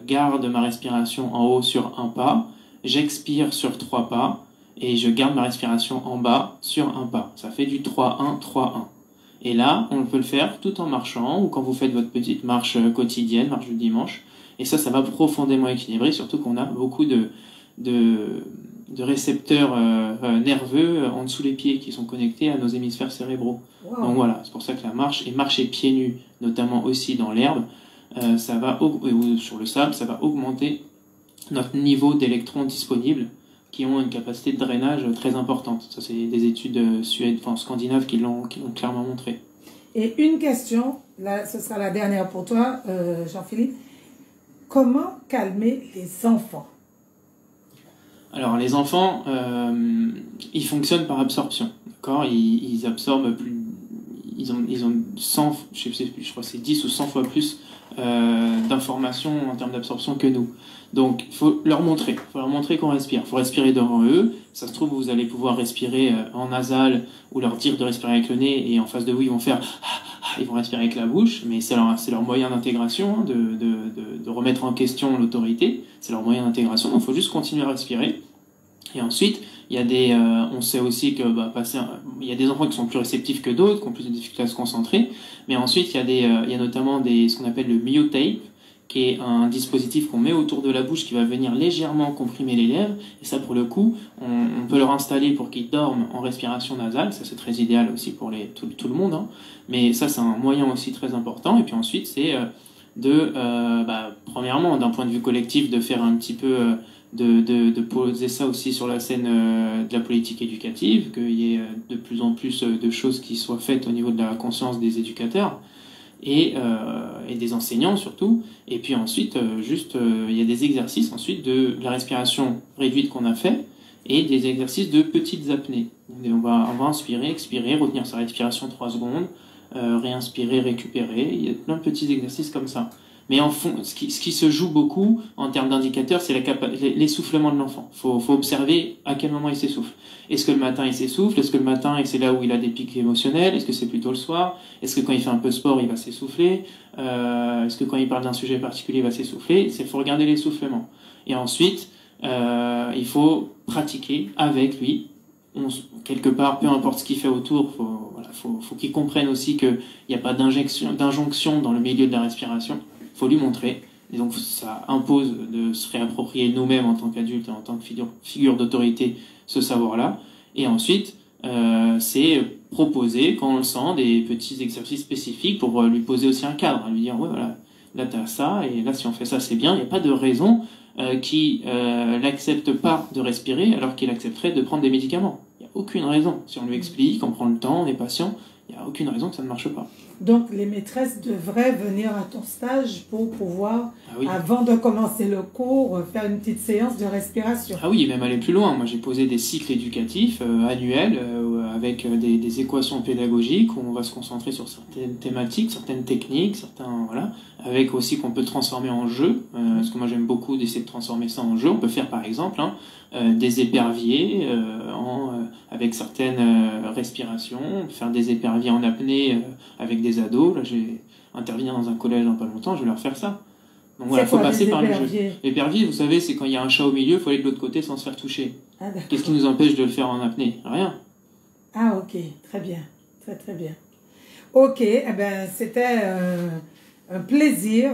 garde ma respiration en haut sur 1 pas, j'expire sur 3 pas et je garde ma respiration en bas sur 1 pas. Ça fait du 3-1, 3-1. Et là, on peut le faire tout en marchant ou quand vous faites votre petite marche quotidienne, marche du dimanche. Et ça va profondément équilibrer, surtout qu'on a beaucoup de récepteurs nerveux en dessous les pieds qui sont connectés à nos hémisphères cérébraux. Wow. Donc voilà, c'est pour ça que la marche, et marcher pieds nus, notamment aussi dans l'herbe, ou sur le sable, ça va augmenter notre niveau d'électrons disponibles qui ont une capacité de drainage très importante. Ça, c'est des études scandinaves qui l'ont clairement montré. Et une question, là, ce sera la dernière pour toi, Jean-Philippe. Comment calmer les enfants? Alors, les enfants, ils fonctionnent par absorption. D'accord? Ils absorbent plus... Ils ont 100, je crois que c'est 10 ou 100 fois plus d'informations en termes d'absorption que nous. Donc, il faut leur montrer qu'on respire. Il faut respirer devant eux. Ça se trouve, vous allez pouvoir respirer en nasal ou leur dire de respirer avec le nez et en face de vous, ils vont faire... Ils vont respirer avec la bouche, mais c'est leur moyen d'intégration, hein, de remettre en question l'autorité. C'est leur moyen d'intégration, donc il faut juste continuer à respirer. Et ensuite, il y a on sait aussi que il y a des enfants qui sont plus réceptifs que d'autres, qui ont plus de difficultés à se concentrer. Mais ensuite, il y a notamment ce qu'on appelle le myotape, qui est un dispositif qu'on met autour de la bouche qui va venir légèrement comprimer les lèvres. Et ça, pour le coup, on peut leur installer pour qu'ils dorment en respiration nasale. Ça, c'est très idéal aussi pour tout le monde. Hein. Mais ça, c'est un moyen aussi très important. Et puis ensuite, c'est premièrement, d'un point de vue collectif, de faire un petit peu... de poser ça aussi sur la scène de la politique éducative, qu'il y ait de plus en plus de choses qui soient faites au niveau de la conscience des éducateurs et des enseignants surtout. Et puis ensuite, il y a des exercices ensuite de la respiration réduite qu'on a fait et des exercices de petites apnées. On va inspirer, expirer, retenir sa respiration 3 secondes, réinspirer, récupérer. Il y a plein de petits exercices comme ça. Mais en fond, ce qui se joue beaucoup en termes d'indicateurs, c'est l'essoufflement de l'enfant. Faut observer à quel moment il s'essouffle. Est-ce que le matin il s'essouffle? Est-ce que le matin c'est là où il a des pics émotionnels? Est-ce que c'est plutôt le soir? Est-ce que quand il fait un peu de sport il va s'essouffler? Est-ce que quand il parle d'un sujet particulier il va s'essouffler? Il faut regarder l'essoufflement. Et ensuite, il faut pratiquer avec lui. Quelque part, peu importe ce qu'il fait autour, faut qu'il comprenne aussi qu'il n'y a pas d'injonction dans le milieu de la respiration. Il faut lui montrer. Et donc, ça impose de se réapproprier nous-mêmes en tant qu'adultes et en tant que figure d'autorité ce savoir-là. Et ensuite, c'est proposer, quand on le sent, des petits exercices spécifiques pour lui poser aussi un cadre. Lui dire, ouais, voilà, là, tu as ça, et là, si on fait ça, c'est bien. Il n'y a pas de raison qui n'accepte pas de respirer alors qu'il accepterait de prendre des médicaments. Il n'y a aucune raison. Si on lui explique, on prend le temps, on est patient, il n'y a aucune raison que ça ne marche pas. Donc, les maîtresses devraient venir à ton stage pour pouvoir, oui. Avant de commencer le cours, faire une petite séance de respiration. Ah oui, et même aller plus loin. Moi, j'ai posé des cycles éducatifs annuels avec des équations pédagogiques où on va se concentrer sur certaines thématiques, certaines techniques, avec aussi qu'on peut transformer en jeu. Parce que moi, j'aime beaucoup d'essayer de transformer ça en jeu. On peut faire, par exemple, des éperviers avec certaines respirations. On peut faire des éperviers en apnée avec des ados. Là, je vais intervenir dans un collège dans pas longtemps, je vais leur faire ça. Donc voilà, il faut passer par le jeu. L'épervier, vous savez, c'est quand il y a un chat au milieu, il faut aller de l'autre côté sans se faire toucher. Ah, qu'est-ce qui nous empêche de le faire en apnée? Rien. Ah, ok, très bien, très bien. Ok, eh ben, c'était un plaisir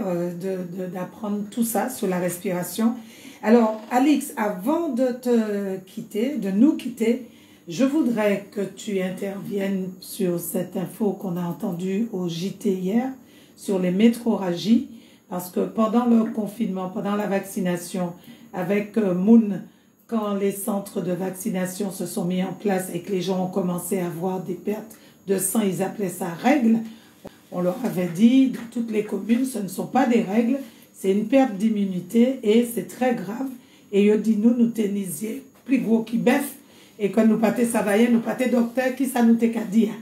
d'apprendre tout ça sur la respiration. Alors, Alix, avant de te quitter, de nous quitter, je voudrais que tu interviennes sur cette info qu'on a entendue au JT hier, sur les métroragies, parce que pendant le confinement, pendant la vaccination, avec Moon, quand les centres de vaccination se sont mis en place et que les gens ont commencé à avoir des pertes de sang, ils appelaient ça règles. On leur avait dit, dans toutes les communes, ce ne sont pas des règles, c'est une perte d'immunité et c'est très grave. Et ils dit, nous tenisiez plus gros qui bœuf et quand nous pâtés savaillés, nous pâtés docteur, qui ça nous t'est qu'à dire.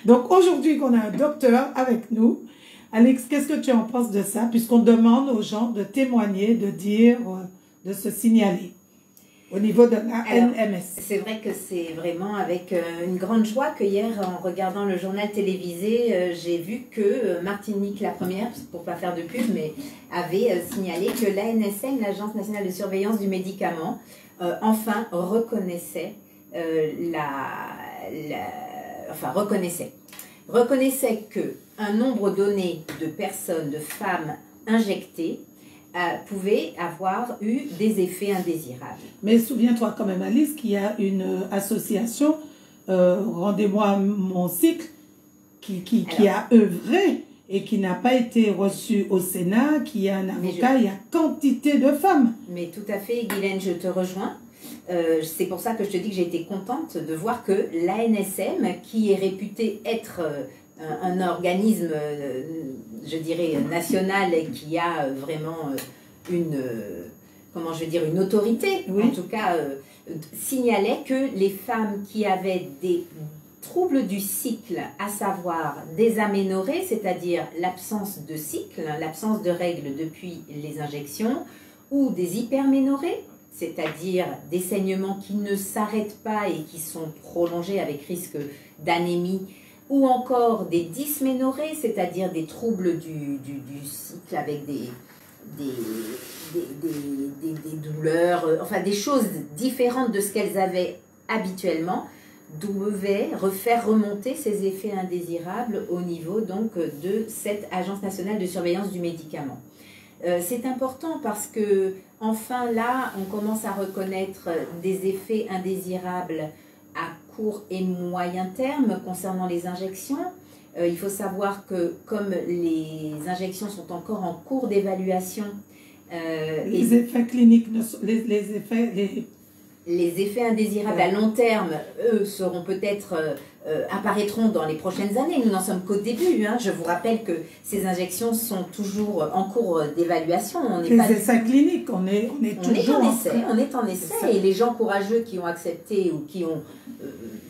Donc aujourd'hui qu'on a un docteur avec nous, Alex, qu'est-ce que tu en penses de ça, puisqu'on demande aux gens de témoigner, de dire, de se signaler au niveau de la NMS. C'est vrai que c'est vraiment avec une grande joie que hier, en regardant le journal télévisé, j'ai vu que Martinique, la première, pour ne pas faire de pub, mais avait signalé que l'ANSM, l'Agence nationale de surveillance du médicament, enfin reconnaissait reconnaissait qu'un nombre donné de personnes, de femmes injectées, pouvaient avoir eu des effets indésirables. Mais souviens-toi quand même, Alice, qu'il y a une association, Rendez-moi mon cycle, qui a œuvré et qui n'a pas été reçue au Sénat, qui a un avocat, il y a quantité de femmes. Mais tout à fait, Guylaine, je te rejoins. C'est pour ça que je te dis que j'ai été contente de voir que l'ANSM, qui est réputée être un organisme, je dirais, national et qui a vraiment une autorité, oui. En tout cas, signalait que les femmes qui avaient des troubles du cycle, à savoir des aménorrhées, c'est-à-dire l'absence de cycle, l'absence de règles depuis les injections, ou des hyperménorrhées, c'est-à-dire des saignements qui ne s'arrêtent pas et qui sont prolongés avec risque d'anémie, ou encore des dysménorrhées, c'est-à-dire des troubles du cycle avec des douleurs, enfin des choses différentes de ce qu'elles avaient habituellement, devaient refaire remonter ces effets indésirables au niveau donc de cette Agence nationale de surveillance du médicament. C'est important parce que enfin là, on commence à reconnaître des effets indésirables à court et moyen terme concernant les injections. Il faut savoir que comme les injections sont encore en cours d'évaluation, les effets cliniques, les effets indésirables à long terme, eux, seront peut-être apparaîtront dans les prochaines années. Nous n'en sommes qu'au début. Hein. Je vous rappelle que ces injections sont toujours en cours d'évaluation. Les essais cliniques, on est toujours en essai. On est en essai. Et les gens courageux qui ont accepté ou qui ont...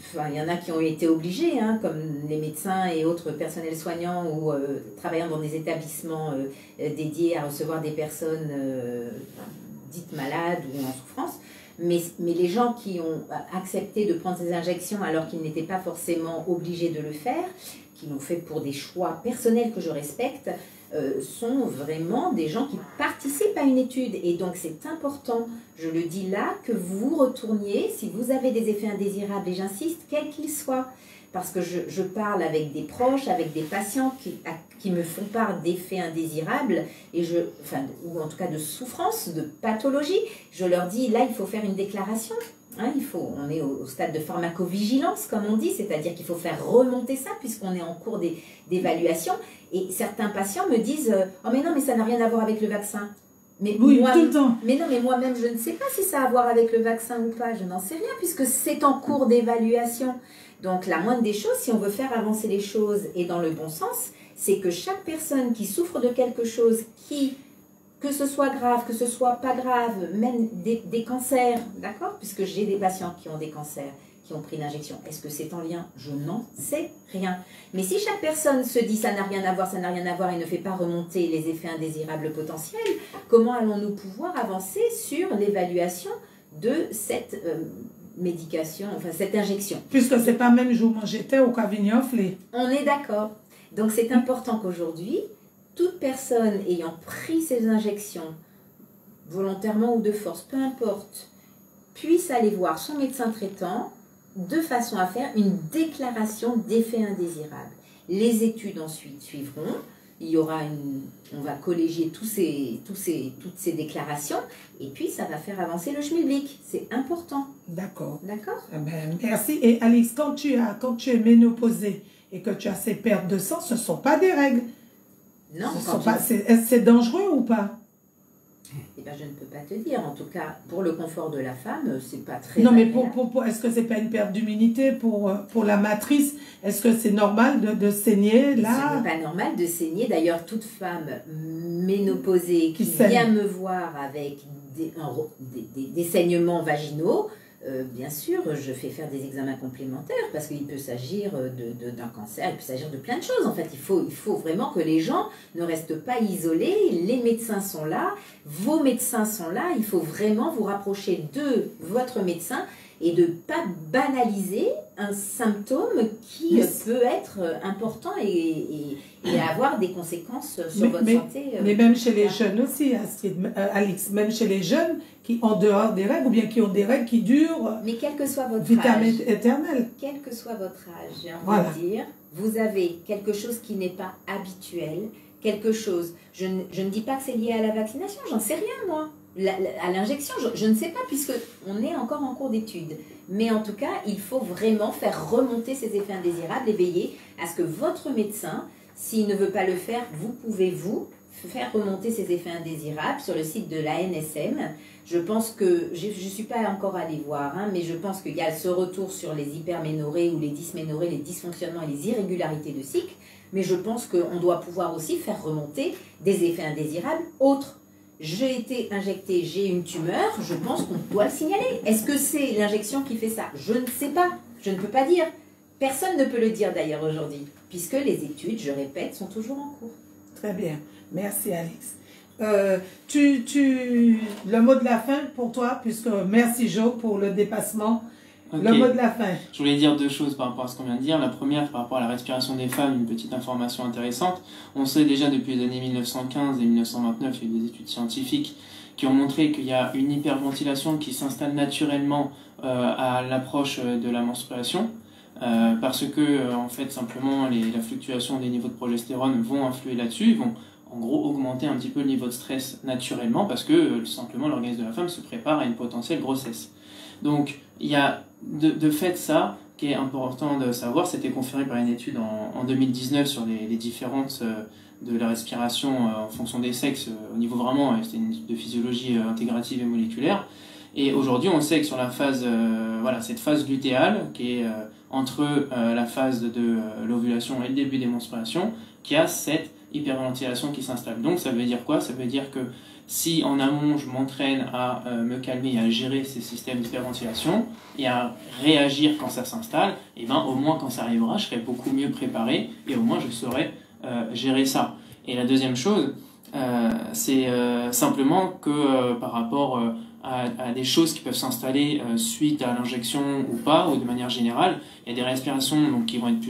Enfin, il y en a qui ont été obligés, hein, comme les médecins et autres personnels soignants ou travaillant dans des établissements dédiés à recevoir des personnes dites malades ou en souffrance. Mais les gens qui ont accepté de prendre ces injections alors qu'ils n'étaient pas forcément obligés de le faire, qui l'ont fait pour des choix personnels que je respecte, sont vraiment des gens qui participent à une étude. Et donc c'est important, je le dis là, que vous retourniez, si vous avez des effets indésirables, et j'insiste, quels qu'ils soient, parce que je parle avec des proches, avec des patients qui me font part d'effets indésirables, ou en tout cas de souffrance, de pathologie. Je leur dis, là, il faut faire une déclaration. Hein, on est au stade de pharmacovigilance, comme on dit, c'est-à-dire qu'il faut faire remonter ça, puisqu'on est en cours d'évaluation. Et certains patients me disent, oh mais non, mais ça n'a rien à voir avec le vaccin. Mais oui, tout le temps. Mais non, mais moi-même, je ne sais pas si ça a à voir avec le vaccin ou pas. Je n'en sais rien, puisque c'est en cours d'évaluation. Donc la moindre des choses, si on veut faire avancer les choses et dans le bon sens, c'est que chaque personne qui souffre de quelque chose, que ce soit grave, que ce soit pas grave, même des cancers, d'accord, puisque j'ai des patients qui ont des cancers, qui ont pris l'injection. Est-ce que c'est en lien? Je n'en sais rien. Mais si chaque personne se dit ça n'a rien à voir, ça n'a rien à voir et ne fait pas remonter les effets indésirables potentiels, comment allons-nous pouvoir avancer sur l'évaluation de cette médication, enfin cette injection? Puisque c'est pas même jour où j'étais au Cavignon. On est d'accord. Donc c'est important qu'aujourd'hui, toute personne ayant pris ces injections, volontairement ou de force, peu importe, puisse aller voir son médecin traitant de façon à faire une déclaration d'effet indésirable. Les études ensuite suivront. Il y aura on va collégier toutes ces déclarations et puis ça va faire avancer le schmilblick. C'est important. D'accord. D'accord. Ah ben, merci. Et Alix, quand tu es ménopausée et que tu as ces pertes de sang, ce ne sont pas des règles. Non. C'est dangereux ou pas? Eh ben, je ne peux pas te dire. En tout cas, pour le confort de la femme, c'est pas très Non, mais agréable. est-ce que c'est pas une perte d'immunité pour la matrice? Est-ce que c'est normal de saigner là? Ce n'est pas normal de saigner. D'ailleurs, toute femme ménopausée qui saigne. vient me voir avec des saignements vaginaux, bien sûr, je fais faire des examens complémentaires parce qu'il peut s'agir d'un cancer, il peut s'agir de plein de choses. En fait, il faut vraiment que les gens ne restent pas isolés. Les médecins sont là, vos médecins sont là. Il faut vraiment vous rapprocher de votre médecin et de ne pas banaliser un symptôme qui peut être important et avoir des conséquences sur votre santé. Mais même chez les jeunes aussi, Astrid, Alix, même chez les jeunes qui en dehors des règles ou bien qui ont des règles qui durent mais quel que soit votre vitam âge, éternel. quel que soit votre âge, j'ai envie de dire, vous avez quelque chose qui n'est pas habituel, quelque chose, je ne dis pas que c'est lié à la vaccination, j'en sais rien moi. À l'injection, je ne sais pas puisque on est encore en cours d'études. Mais en tout cas, il faut vraiment faire remonter ces effets indésirables et veiller à ce que votre médecin, s'il ne veut pas le faire, vous pouvez faire remonter ces effets indésirables sur le site de l'ANSM. Je pense que, je ne suis pas encore allée voir, mais je pense qu'il y a ce retour sur les hyperménorrhées ou les dysménorrhées, les dysfonctionnements et les irrégularités de cycle. Mais je pense qu'on doit pouvoir aussi faire remonter des effets indésirables autres. J'ai été injectée, j'ai une tumeur, je pense qu'on doit le signaler. Est-ce que c'est l'injection qui fait ça? Je ne sais pas, je ne peux pas dire. Personne ne peut le dire d'ailleurs aujourd'hui, puisque les études, je répète, sont toujours en cours. Très bien, merci Alix. Le mot de la fin pour toi, puisque merci Jo pour le dépassement. Okay. Le mot de la fin. Je voulais dire deux choses par rapport à ce qu'on vient de dire. La première, par rapport à la respiration des femmes, une petite information intéressante. On sait déjà depuis les années 1915 et 1929, il y a eu des études scientifiques qui ont montré qu'il y a une hyperventilation qui s'installe naturellement à l'approche de la menstruation. Parce que, en fait, simplement, la fluctuation des niveaux de progestérone vont influer là-dessus, vont en gros augmenter un petit peu le niveau de stress naturellement, parce que simplement l'organisme de la femme se prépare à une potentielle grossesse. Donc, il y a de fait ça qui est important de savoir. C'était confirmé par une étude en 2019 sur les différences de la respiration en fonction des sexes au niveau vraiment, c'était une étude de physiologie intégrative et moléculaire. Et aujourd'hui, on sait que sur la phase, cette phase lutéale qui est entre la phase de l'ovulation et le début des menstruations, qui a cette hyperventilation qui s'installe. Donc, ça veut dire quoi? Ça veut dire que si en amont je m'entraîne à me calmer et à gérer ces systèmes d'hyperventilation et à réagir quand ça s'installe, et ben au moins quand ça arrivera, je serai beaucoup mieux préparé et au moins je saurai gérer ça. Et la deuxième chose, c'est simplement que par rapport à des choses qui peuvent s'installer suite à l'injection ou pas, ou de manière générale, il y a des respirations donc, qui vont être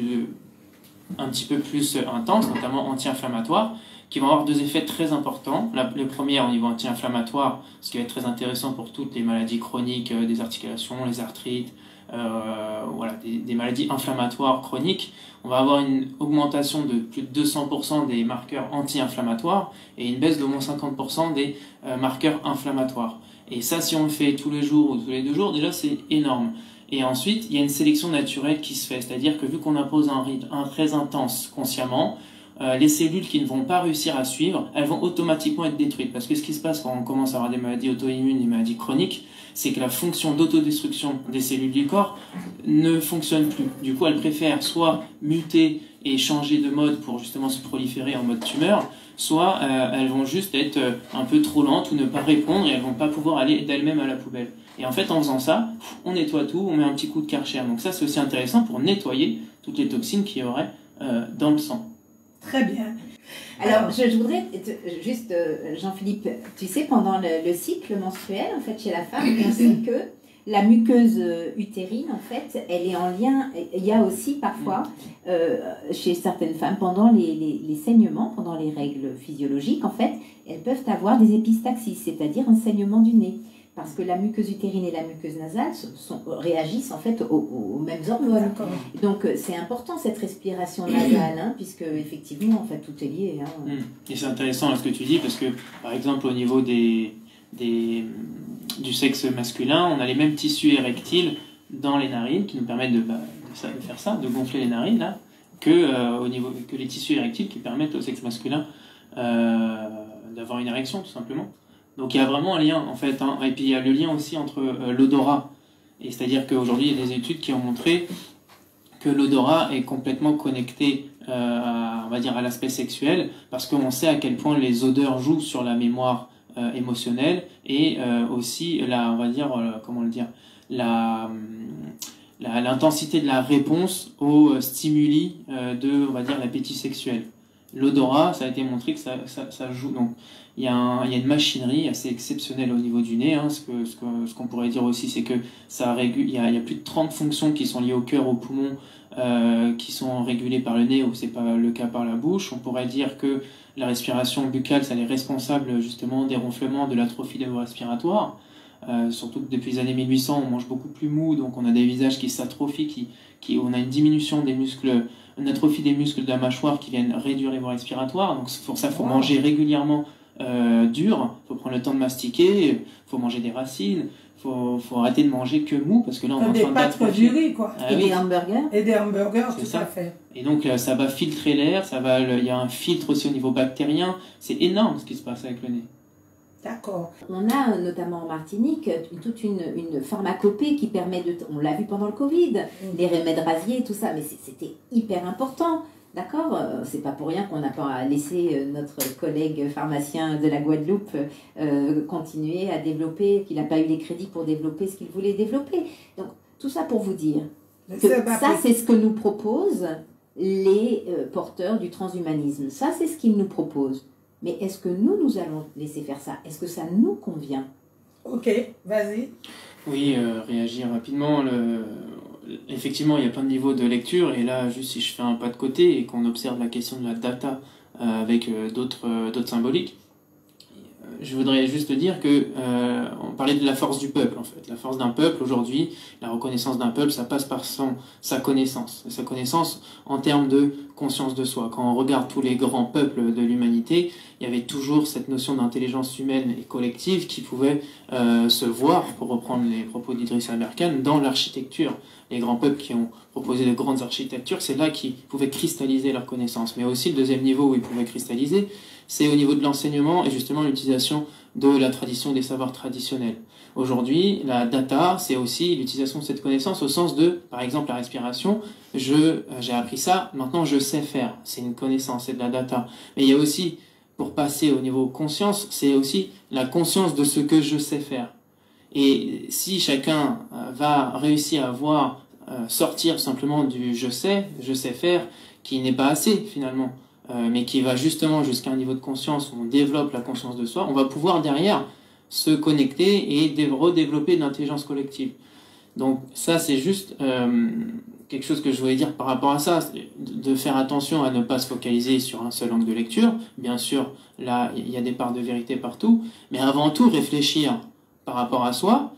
un petit peu plus intenses, notamment anti-inflammatoires, qui vont avoir deux effets très importants. Le premier au niveau anti-inflammatoire, ce qui va être très intéressant pour toutes les maladies chroniques des articulations, les arthrites, des maladies inflammatoires chroniques. On va avoir une augmentation de plus de 200% des marqueurs anti-inflammatoires et une baisse d'au moins 50% des marqueurs inflammatoires. Et ça, si on le fait tous les jours ou tous les 2 jours, déjà c'est énorme. Et ensuite, il y a une sélection naturelle qui se fait, c'est-à-dire que vu qu'on impose un rythme très intense consciemment, les cellules qui ne vont pas réussir à suivre, elles vont automatiquement être détruites. Parce que ce qui se passe quand on commence à avoir des maladies auto-immunes, des maladies chroniques, c'est que la fonction d'autodestruction des cellules du corps ne fonctionne plus. Du coup, elles préfèrent soit muter et changer de mode pour justement se proliférer en mode tumeur, soit elles vont juste être un peu trop lentes ou ne pas répondre et elles vont pas pouvoir aller d'elles-mêmes à la poubelle. Et en fait, en faisant ça, on nettoie tout, on met un petit coup de Karcher. Donc ça, c'est aussi intéressant pour nettoyer toutes les toxines qu'il y aurait dans le sang. Très bien. Alors, je voudrais juste, Jean-Philippe, tu sais, pendant le cycle menstruel, en fait, chez la femme, on sait que La muqueuse utérine, en fait, elle est en lien. Il y a aussi parfois, chez certaines femmes, pendant les saignements, pendant les règles physiologiques, en fait, elles peuvent avoir des épistaxis, c'est-à-dire un saignement du nez. Parce que la muqueuse utérine et la muqueuse nasale réagissent en fait aux mêmes hormones. Donc c'est important cette respiration nasale, hein, puisque effectivement en fait tout est lié. Hein. Et c'est intéressant ce que tu dis, parce que par exemple au niveau du sexe masculin, on a les mêmes tissus érectiles dans les narines qui nous permettent de faire ça, de gonfler les narines là, que les tissus érectiles qui permettent au sexe masculin d'avoir une érection tout simplement. Donc il y a vraiment un lien en fait, hein. Et puis il y a le lien aussi entre l'odorat, et c'est-à-dire qu'aujourd'hui il y a des études qui ont montré que l'odorat est complètement connecté on va dire à l'aspect sexuel, parce qu'on sait à quel point les odeurs jouent sur la mémoire émotionnelle et aussi on va dire comment le dire, l'intensité de la réponse aux stimuli on va dire l'appétit sexuel. L'odorat, ça a été montré que ça joue. Donc, il y a une machinerie assez exceptionnelle au niveau du nez. Hein. Ce qu'on pourrait dire aussi, c'est que il y a plus de 30 fonctions qui sont liées au cœur, aux poumons, qui sont régulées par le nez, ou c'est pas le cas par la bouche. On pourrait dire que la respiration buccale, ça est responsable justement des ronflements, de l'atrophie des voies respiratoires. Surtout que depuis les années 1800, on mange beaucoup plus mou, donc on a des visages qui s'atrophient, on a une diminution des muscles, une atrophie des muscles de la mâchoire qui viennent réduire les voies respiratoires. Donc pour ça, il faut manger régulièrement dur, il faut prendre le temps de mastiquer, il faut manger des racines, il faut arrêter de manger que mou, parce que là on est en train d'atrophier. Des pâtes du riz, quoi. Et des hamburgers. Et des hamburgers, tout à fait. Et donc ça va filtrer l'air, il y a un filtre aussi au niveau bactérien. C'est énorme ce qui se passe avec le nez. D'accord. On a notamment en Martinique toute une pharmacopée qui permet on l'a vu pendant le Covid, les remèdes rasiers, tout ça, mais c'était hyper important, d'accord. C'est pas pour rien qu'on n'a pas laissé notre collègue pharmacien de la Guadeloupe continuer à développer, qu'il n'a pas eu les crédits pour développer ce qu'il voulait développer. Donc tout ça pour vous dire que ça c'est ce que nous proposent les porteurs du transhumanisme. Ça c'est ce qu'ils nous proposent. Mais est-ce que nous allons laisser faire ça? Est-ce que ça nous convient? Ok, vas-y. Oui, réagir rapidement. Effectivement, il y a plein de niveaux de lecture. Et là, juste si je fais un pas de côté et qu'on observe la question de la data avec d'autres symboliques, je voudrais juste dire que on parlait de la force du peuple, en fait. La force d'un peuple, aujourd'hui, la reconnaissance d'un peuple, ça passe par sa connaissance. Et sa connaissance en termes de conscience de soi. Quand on regarde tous les grands peuples de l'humanité, il y avait toujours cette notion d'intelligence humaine et collective qui pouvait se voir, pour reprendre les propos d'Idriss Aberkane, dans l'architecture. Les grands peuples qui ont proposé de grandes architectures, c'est là qu'ils pouvaient cristalliser leur connaissance. Mais aussi, le deuxième niveau où ils pouvaient cristalliser, c'est au niveau de l'enseignement et justement l'utilisation de la tradition, des savoirs traditionnels. Aujourd'hui, la data, c'est aussi l'utilisation de cette connaissance au sens de, par exemple, la respiration. J'ai appris ça, maintenant je sais faire. C'est une connaissance, c'est de la data. Mais il y a aussi, pour passer au niveau conscience, c'est aussi la conscience de ce que je sais faire. Et si chacun va réussir à voir sortir simplement du je sais faire, qui n'est pas assez finalement, mais qui va justement jusqu'à un niveau de conscience où on développe la conscience de soi, on va pouvoir derrière se connecter et redévelopper de l'intelligence collective. Donc ça, c'est juste quelque chose que je voulais dire par rapport à ça, de faire attention à ne pas se focaliser sur un seul angle de lecture. Bien sûr, là, il y a des parts de vérité partout, mais avant tout, réfléchir par rapport à soi,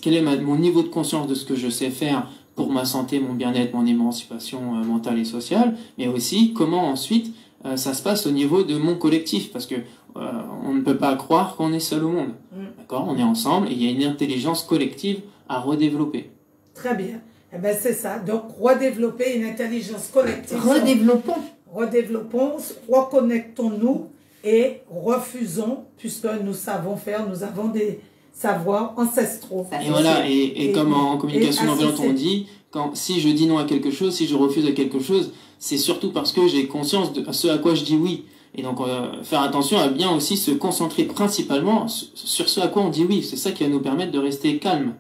quel est mon niveau de conscience de ce que je sais faire pour ma santé, mon bien-être, mon émancipation mentale et sociale, mais aussi comment ensuite ça se passe au niveau de mon collectif, parce que on ne peut pas croire qu'on est seul au monde. D'accord ? On est ensemble et il y a une intelligence collective à redévelopper. Très bien. Eh ben c'est ça. Donc, redévelopper une intelligence collective. Redéveloppons, reconnectons-nous et refusons, puisque nous savons faire, nous avons des savoirs ancestraux. Et voilà, et comme en communication non violente, on dit, si je dis non à quelque chose, si je refuse à quelque chose, c'est surtout parce que j'ai conscience de ce à quoi je dis oui. Et donc, faire attention à bien aussi se concentrer principalement sur ce à quoi on dit oui. C'est ça qui va nous permettre de rester calme.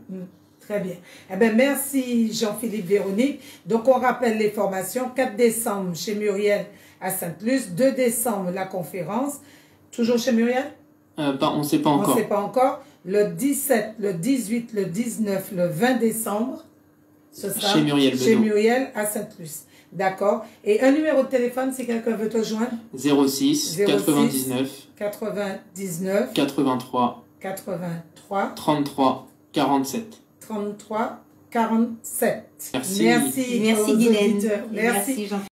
Très bien. Eh bien, merci Jean-Philippe Véronique. Donc, on rappelle les formations. 4 décembre chez Muriel à Sainte-Luce. 2 décembre, la conférence. Toujours chez Muriel? On ne sait pas encore. On ne sait pas encore. le 17, le 18, le 19, le 20 décembre. Ce sera chez Muriel à Sainte-Luce. D'accord. Et un numéro de téléphone si quelqu'un veut te joindre? 06 99 99 83 33 47. 33 47. Merci. Merci Guylaine. Merci Jean-Philippe.